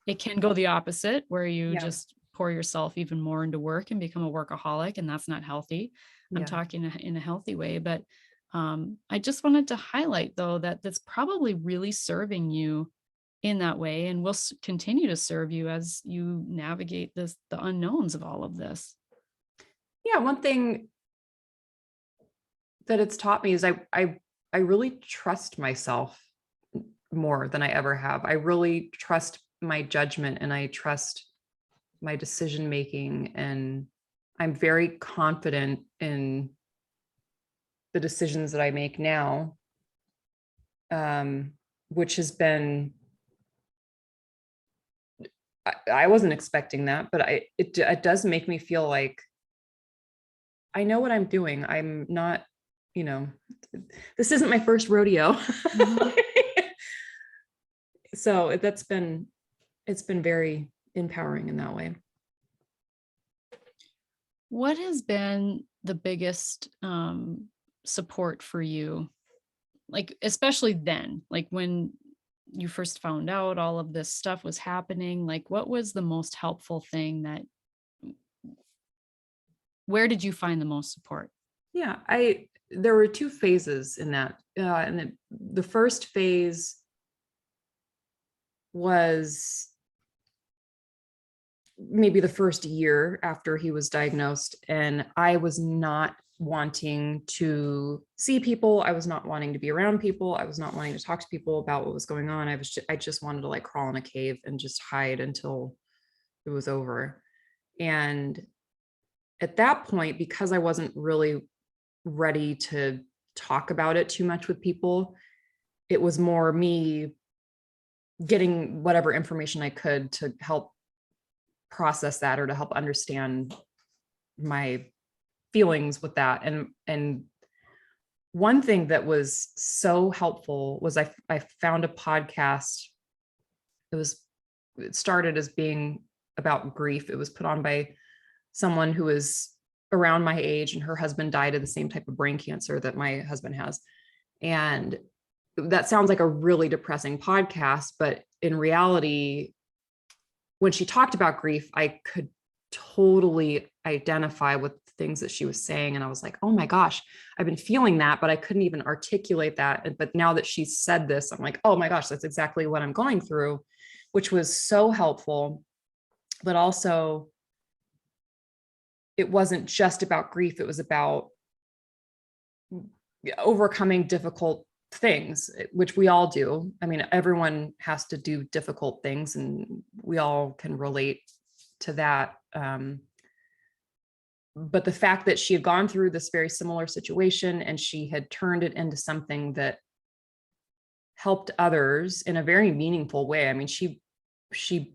it can go the opposite where you Yeah. just pour yourself even more into work and become a workaholic, and that's not healthy. I'm Yeah. talking in a healthy way, but I just wanted to highlight though that that's probably really serving you in that way, and will continue to serve you as you navigate the unknowns of all of this. Yeah. One thing that it's taught me is I really trust myself more than I ever have. I really trust my judgment and I trust my decision making, and I'm very confident in the decisions that I make now, which has been, I wasn't expecting that, but it does make me feel like I know what I'm doing. I'm not, you know, this isn't my first rodeo. Mhm. So it's been very empowering in that way. What has been the biggest support for you, like especially then, like when you first found out all of this stuff was happening, like what was the most helpful thing that, where did you find the most support? Yeah, there were two phases in that. And the first phase was maybe the first year after he was diagnosed, and I was not wanting to see people. I was not wanting to be around people. I was not wanting to talk to people about what was going on. I just wanted to like crawl in a cave and just hide until it was over. And at that point, because I wasn't really ready to talk about it too much with people, it was more me getting whatever information I could to help process that or to help understand my feelings with that. And one thing that was so helpful was I found a podcast. It started as being about grief. It was put on by someone who was around my age, and her husband died of the same type of brain cancer that my husband has. And that sounds like a really depressing podcast, but in reality, when she talked about grief, I could totally identify with things that she was saying. And I was like, oh my gosh, I've been feeling that, but I couldn't even articulate that. But now that she said this, I'm like, oh my gosh, that's exactly what I'm going through, which was so helpful. But also, it wasn't just about grief. It was about overcoming difficult things, which we all do. I mean, everyone has to do difficult things, and we all can relate to that. But the fact that she had gone through this very similar situation and she had turned it into something that helped others in a very meaningful way. I mean, she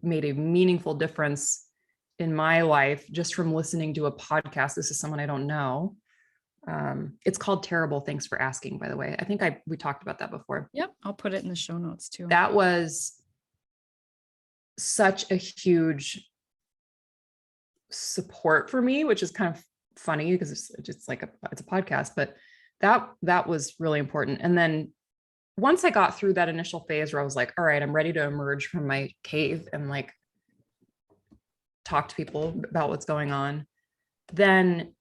made a meaningful difference in my life just from listening to a podcast. This is someone I don't know. It's called Terrible. Thanks for asking, by the way. I think we talked about that before. Yep. I'll put it in the show notes too. That was such a huge support for me, which is kind of funny because it's just like it's a podcast, but that was really important. And then once I got through that initial phase where I was like, all right, I'm ready to emerge from my cave and like talk to people about what's going on, then,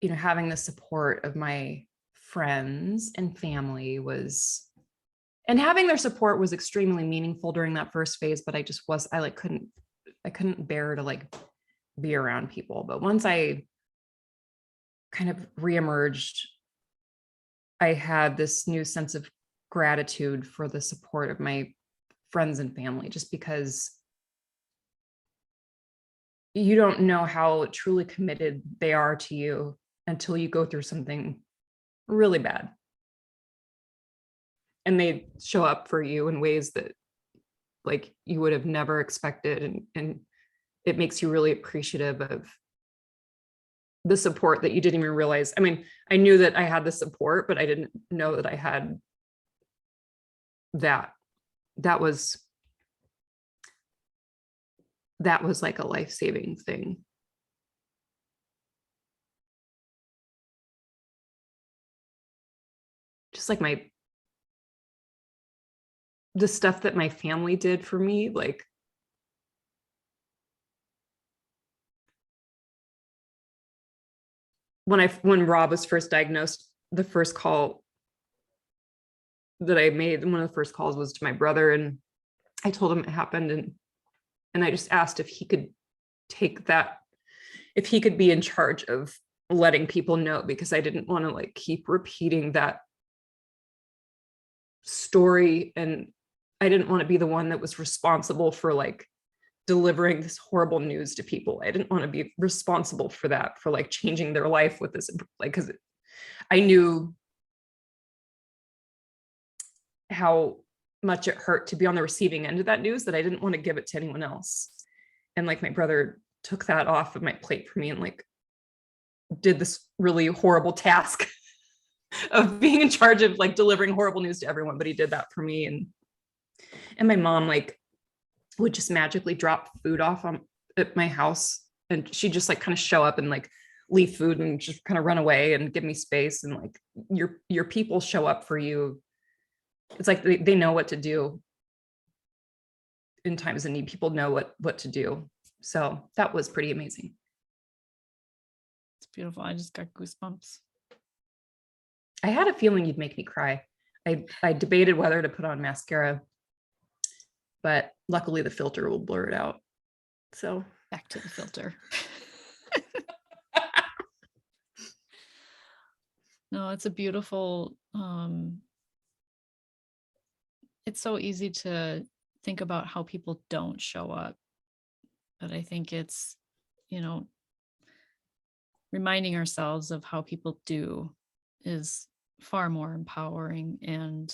you know, having the support of my friends and family and having their support was extremely meaningful during that first phase, but I couldn't bear to like be around people. But once I kind of reemerged, I had this new sense of gratitude for the support of my friends and family, just because you don't know how truly committed they are to you until you go through something really bad. And they show up for you in ways that like you would have never expected. And it makes you really appreciative of the support that you didn't even realize. I mean, I knew that I had the support, but I didn't know that I had that. That was like a life-saving thing. Just like the stuff that my family did for me, like when Rob was first diagnosed, the first call that I made, one of the first calls was to my brother, and I told him it happened, and I just asked if he could if he could be in charge of letting people know, because I didn't want to like keep repeating that story, and I didn't want to be the one that was responsible for like delivering this horrible news to people. I didn't want to be responsible for that, for like changing their life with this, like, because I knew how much it hurt to be on the receiving end of that news, that I didn't want to give it to anyone else. And like my brother took that off of my plate for me and like did this really horrible task of being in charge of like delivering horrible news to everyone, but he did that for me. And my mom like would just magically drop food off at my house, and she'd just like kind of show up and like leave food and just kind of run away and give me space. And like your people show up for you. It's like they know what to do in times of need. People know what to do. So that was pretty amazing. It's beautiful. I just got goosebumps. I had a feeling you'd make me cry. I debated whether to put on mascara, but luckily the filter will blur it out. So back to the filter. No, it's a beautiful, it's so easy to think about how people don't show up. But I think it's, you know, reminding ourselves of how people do is far more empowering and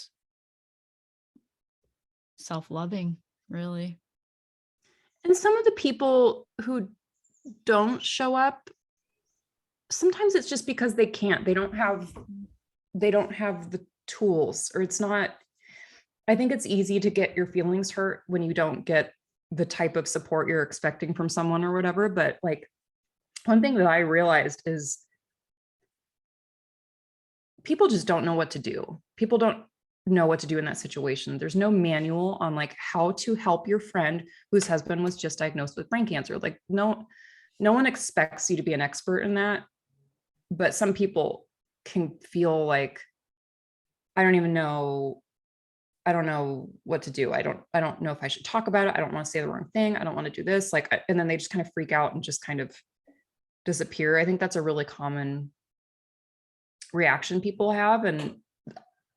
self-loving, really. And some of the people who don't show up, sometimes it's just because they can't. They don't have the tools, or it's not. I think it's easy to get your feelings hurt when you don't get the type of support you're expecting from someone or whatever. But like, one thing that I realized is people just don't know what to do. People don't know what to do in that situation. There's no manual on like how to help your friend whose husband was just diagnosed with brain cancer. Like no one expects you to be an expert in that, but some people can feel like, I don't even know. I don't know what to do. I don't know if I should talk about it. I don't want to say the wrong thing. I don't want to do this. Like, and then they just kind of freak out and just kind of disappear. I think that's a really common reaction people have. And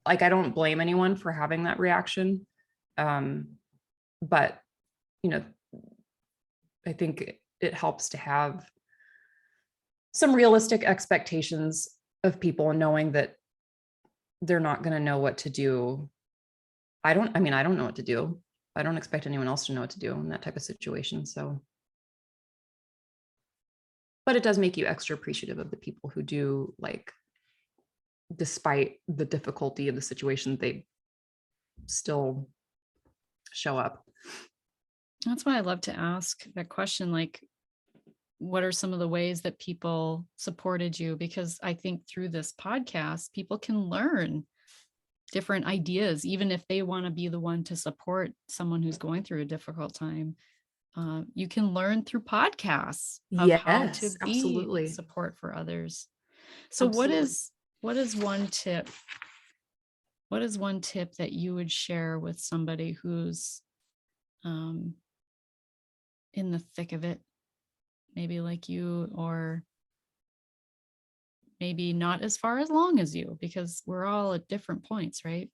like, I don't blame anyone for having that reaction. But, you know, I think it helps to have some realistic expectations of people and knowing that they're not going to know what to do. I don't know what to do. I don't expect anyone else to know what to do in that type of situation. So, but it does make you extra appreciative of the people who do, like, despite the difficulty of the situation, they still show up. That's why I love to ask that question. Like, what are some of the ways that people supported you? Because I think through this podcast, people can learn different ideas, even if they want to be the one to support someone who's going through a difficult time. You can learn through podcasts of how to Yes, be absolutely. support for others. So Absolutely. what is one tip? What is one tip that you would share with somebody who's in the thick of it, maybe like you, or maybe not as far as long as you, because we're all at different points, right?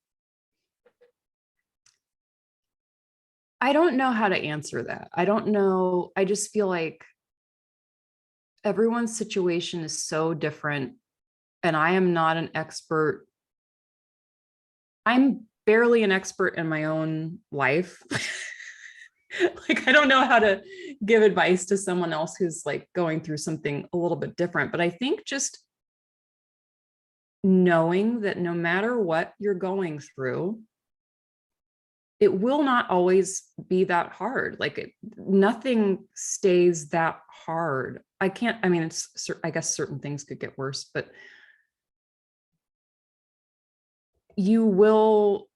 I don't know how to answer that. I don't know. I just feel like everyone's situation is so different. And I am not an expert. I'm barely an expert in my own life. Like, I don't know how to give advice to someone else who's like going through something a little bit different. But I think just knowing that no matter what you're going through, it will not always be that hard. Like, nothing stays that hard. I guess certain things could get worse, but you will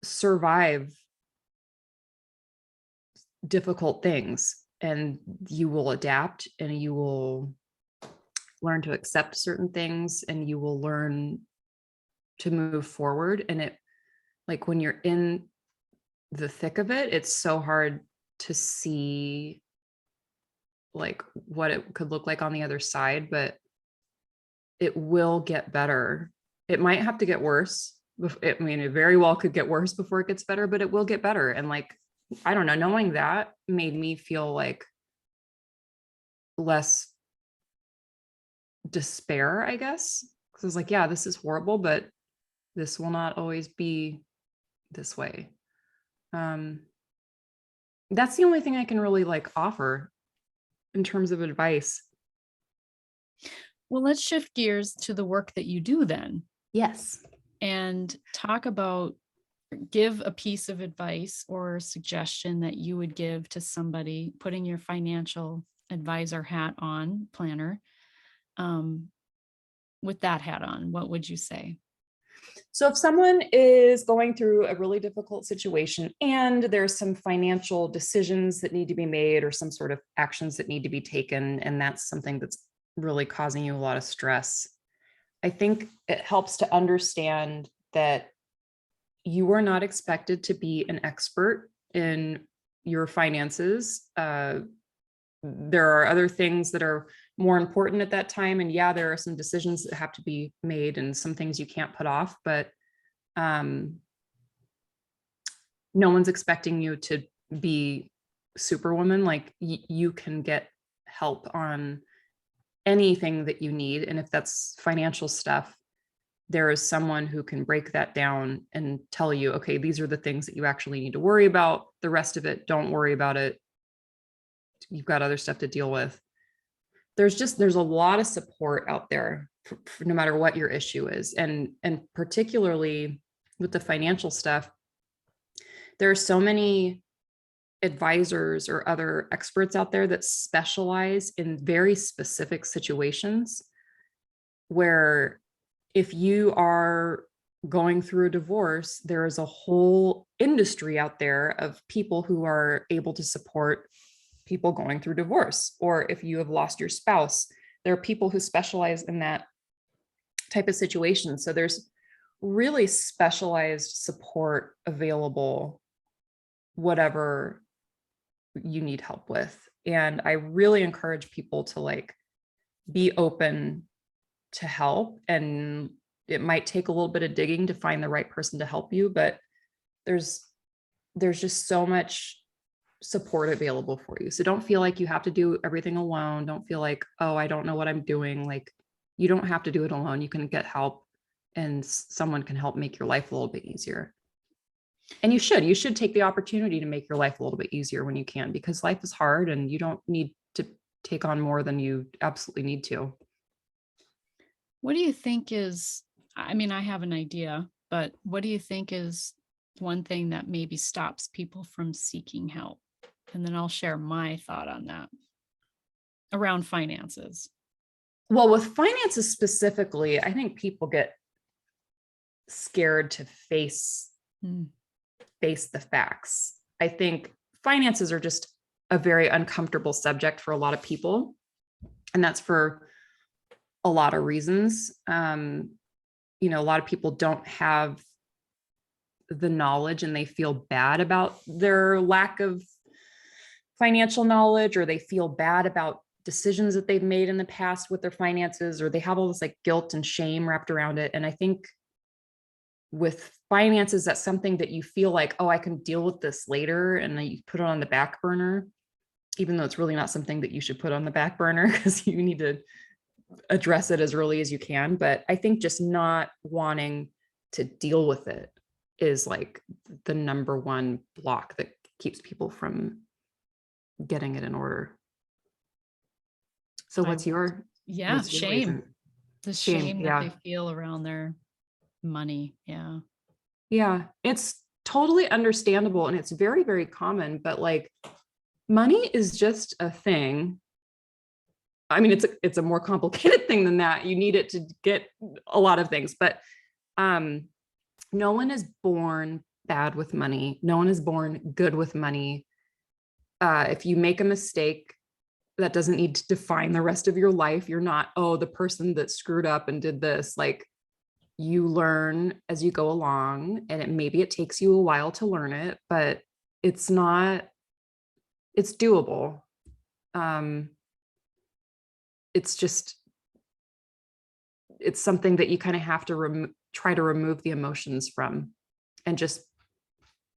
survive difficult things, and you will adapt, and you will learn to accept certain things, and you will learn to move forward. And it, like, when you're in the thick of it, it's so hard to see like what it could look like on the other side, but it will get better. It might have to get worse. It very well could get worse before it gets better, but it will get better. And like, I don't know, knowing that made me feel like less despair, I guess. Because I was like, yeah, this is horrible, but this will not always be this way. That's the only thing I can really like offer in terms of advice. Well, let's shift gears to the work that you do then Yes. and talk about, give a piece of advice or suggestion that you would give to somebody putting your financial advisor hat on, planner. With that hat on, what would you say? So if someone is going through a really difficult situation and there's some financial decisions that need to be made or some sort of actions that need to be taken, and that's something that's really causing you a lot of stress, I think it helps to understand that you are not expected to be an expert in your finances. There are other things that are more important at that time. And yeah, there are some decisions that have to be made and some things you can't put off, but no one's expecting you to be superwoman. Like, you can get help on anything that you need. And if that's financial stuff, there is someone who can break that down and tell you, okay, these are the things that you actually need to worry about. The rest of it, don't worry about it. You've got other stuff to deal with. There's a lot of support out there for no matter what your issue is. And particularly with the financial stuff, there are so many advisors or other experts out there that specialize in very specific situations where if you are going through a divorce, there is a whole industry out there of people who are able to support people going through divorce. Or if you have lost your spouse, there are people who specialize in that type of situation. So there's really specialized support available, whatever you need help with. And I really encourage people to like be open to help. And it might take a little bit of digging to find the right person to help you, but there's just so much support available for you. So don't feel like you have to do everything alone. Don't feel like, oh, I don't know what I'm doing. Like, you don't have to do it alone. You can get help, and someone can help make your life a little bit easier. And you should take the opportunity to make your life a little bit easier when you can, because life is hard and you don't need to take on more than you absolutely need to. What do you think is, I mean, I have an idea, but what do you think is one thing that maybe stops people from seeking help? And then I'll share my thought on that around finances. Well, with finances specifically, I think people get scared to face the facts. I think finances are just a very uncomfortable subject for a lot of people, and that's for a lot of reasons. A lot of people don't have the knowledge, and they feel bad about their lack of financial knowledge, or they feel bad about decisions that they've made in the past with their finances, or they have all this like guilt and shame wrapped around it. And I think with finances, that's something that you feel like, oh, I can deal with this later, and then you put it on the back burner, even though it's really not something that you should put on the back burner, because you need to address it as early as you can. But I think just not wanting to deal with it is like the number one block that keeps people from getting it in order. So what's your shame. reason? The shame that they feel around their money. Yeah, it's totally understandable, and it's very, very common, but like money is just a thing. I mean, it's a more complicated thing than that. You need it to get a lot of things, but no one is born bad with money. No one is born good with money. If you make a mistake, that doesn't need to define the rest of your life. You're not, oh, the person that screwed up and did this. Like, you learn as you go along, and maybe it takes you a while to learn it, but it's doable. It's something that you kind of have to try to remove the emotions from, and just,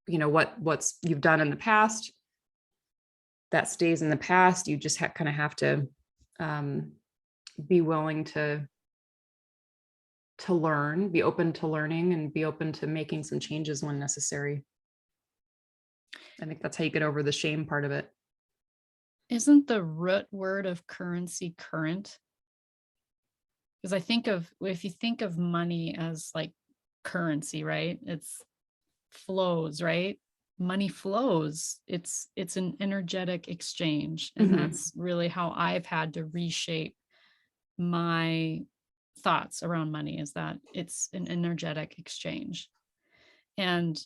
what's you've done in the past, that stays in the past. You just kind of have to be willing to learn, be open to learning, and be open to making some changes when necessary. I think that's how you get over the shame part of it. Isn't the root word of currency current? Because if you think of money as like currency, right? It's flows, right? Money flows. It's an energetic exchange. And that's really how I've had to reshape my thoughts around money, is that it's an energetic exchange. And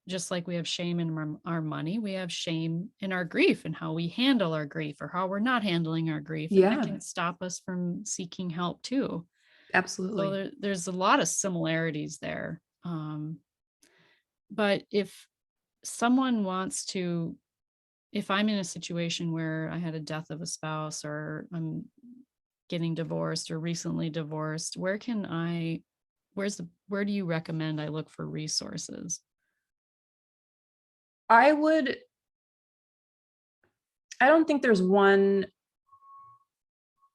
just like we have shame in our money, we have shame in our grief and how we handle our grief, or how we're not handling our grief. And that can stop us from seeking help too. Absolutely. So there's a lot of similarities there. But if someone wants to, if I'm in a situation where I had a death of a spouse, or I'm getting divorced or recently divorced, where do you recommend I look for resources? I don't think there's one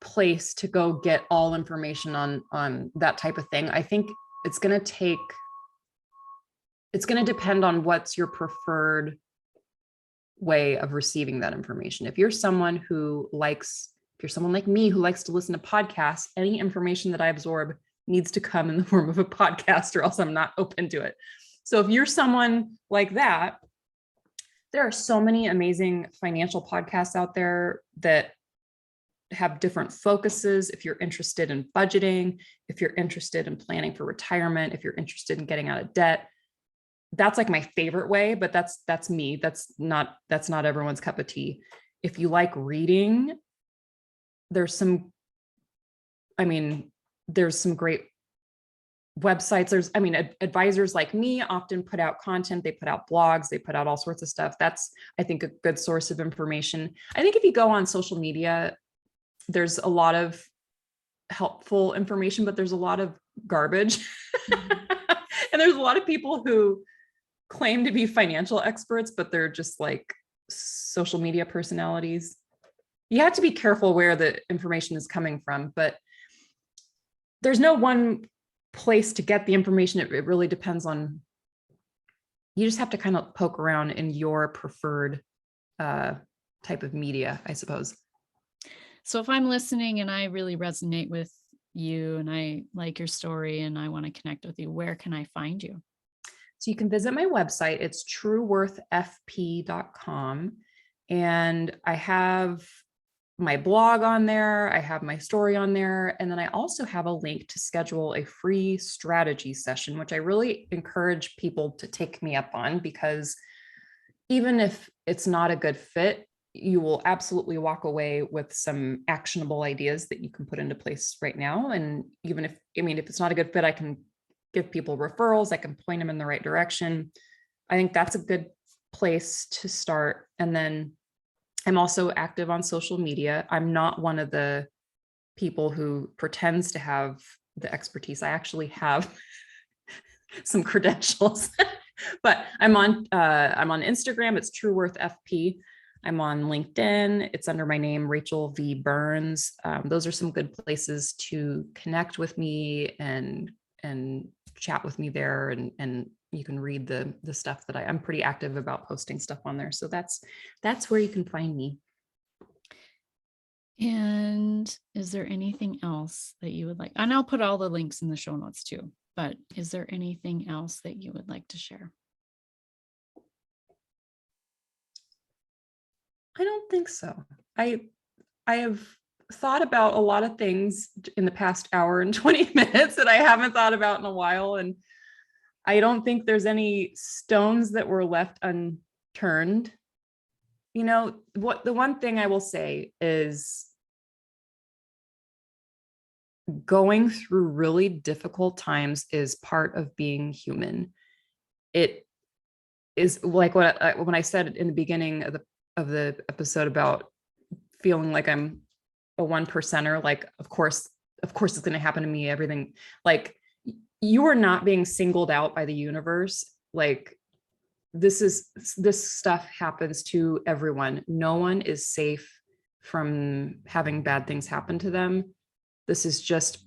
place to go get all information on that type of thing. I think it's going to depend on what's your preferred way of receiving that information. If you're someone like me who likes to listen to podcasts, any information that I absorb needs to come in the form of a podcast, or else I'm not open to it. So if you're someone like that, There are so many amazing financial podcasts out there that have different focuses. If you're interested in budgeting, if you're interested in planning for retirement, if you're interested in getting out of debt, that's like my favorite way, but that's me. That's not everyone's cup of tea. If you like reading, there's some, I mean, there's some great websites. There's, I mean, advisors like me often put out content. They put out blogs, they put out all sorts of stuff. That's, I think, a good source of information. I think if you go on social media, there's a lot of helpful information, but there's a lot of garbage. And there's a lot of people who claim to be financial experts, but they're just like social media personalities. You have to be careful where the information is coming from, but there's no one place to get the information. It really depends on, you just have to kind of poke around in your preferred type of media, I suppose. So if I'm listening and I really resonate with you and I like your story and I want to connect with you, where can I find you? So you can visit my website. It's trueworthfp.com. And I have my blog on there. I have my story on there. And then I also have a link to schedule a free strategy session, which I really encourage people to take me up on, because even if it's not a good fit, you will absolutely walk away with some actionable ideas that you can put into place right now. And even if, I mean, if it's not a good fit, I can give people referrals. I can point them in the right direction. I think that's a good place to start. And then I'm also active on social media. I'm not one of the people who pretends to have the expertise. I actually have some credentials, but I'm on Instagram. It's TrueWorthFP. I'm on LinkedIn. It's under my name, Rachael V. Burns. Those are some good places to connect with me and chat with me there. And you can read the stuff that I'm pretty active about posting stuff on there. So that's where you can find me. And is there anything else that you would like? And I'll put all the links in the show notes too, but is there anything else that you would like to share? I don't think so. I have thought about a lot of things in the past hour and 20 minutes that I haven't thought about in a while. And I don't think there's any stones that were left unturned. You know, what the one thing I will say is going through really difficult times is part of being human. It is like when I said in the beginning of the episode about feeling like I'm a 1%er, like, of course it's going to happen to me. Everything, like, you are not being singled out by the universe. Like, this stuff happens to everyone. No one is safe from having bad things happen to them. This is just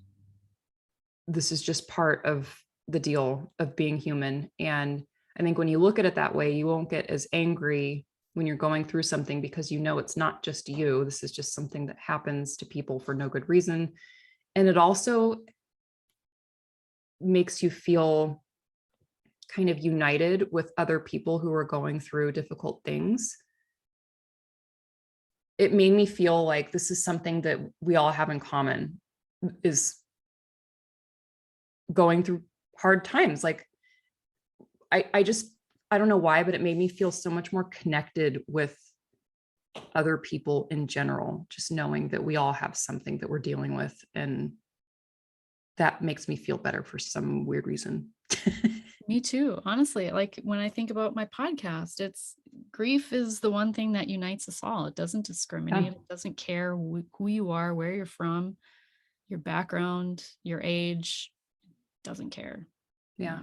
part of the deal of being human. And I think when you look at it that way, you won't get as angry when you're going through something, because you know it's not just you. This is just something that happens to people for no good reason. And it also makes you feel kind of united with other people who are going through difficult things. It made me feel like this is something that we all have in common, is going through hard times. Like, I don't know why, but it made me feel so much more connected with other people in general, just knowing that we all have something that we're dealing with. And that makes me feel better for some weird reason. Me too. Honestly, like when I think about my podcast, it's grief is the one thing that unites us all. It doesn't discriminate. It doesn't care who you are, where you're from, your background, your age, doesn't care. Yeah.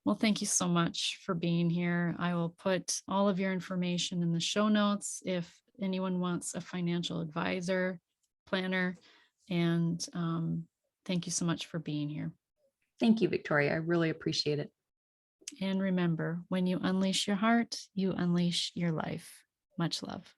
Well, thank you so much for being here. I will put all of your information in the show notes if anyone wants a financial advisor, planner, and thank you so much for being here. Thank you, Victoria. I really appreciate it. And remember, when you unleash your heart, you unleash your life. Much love.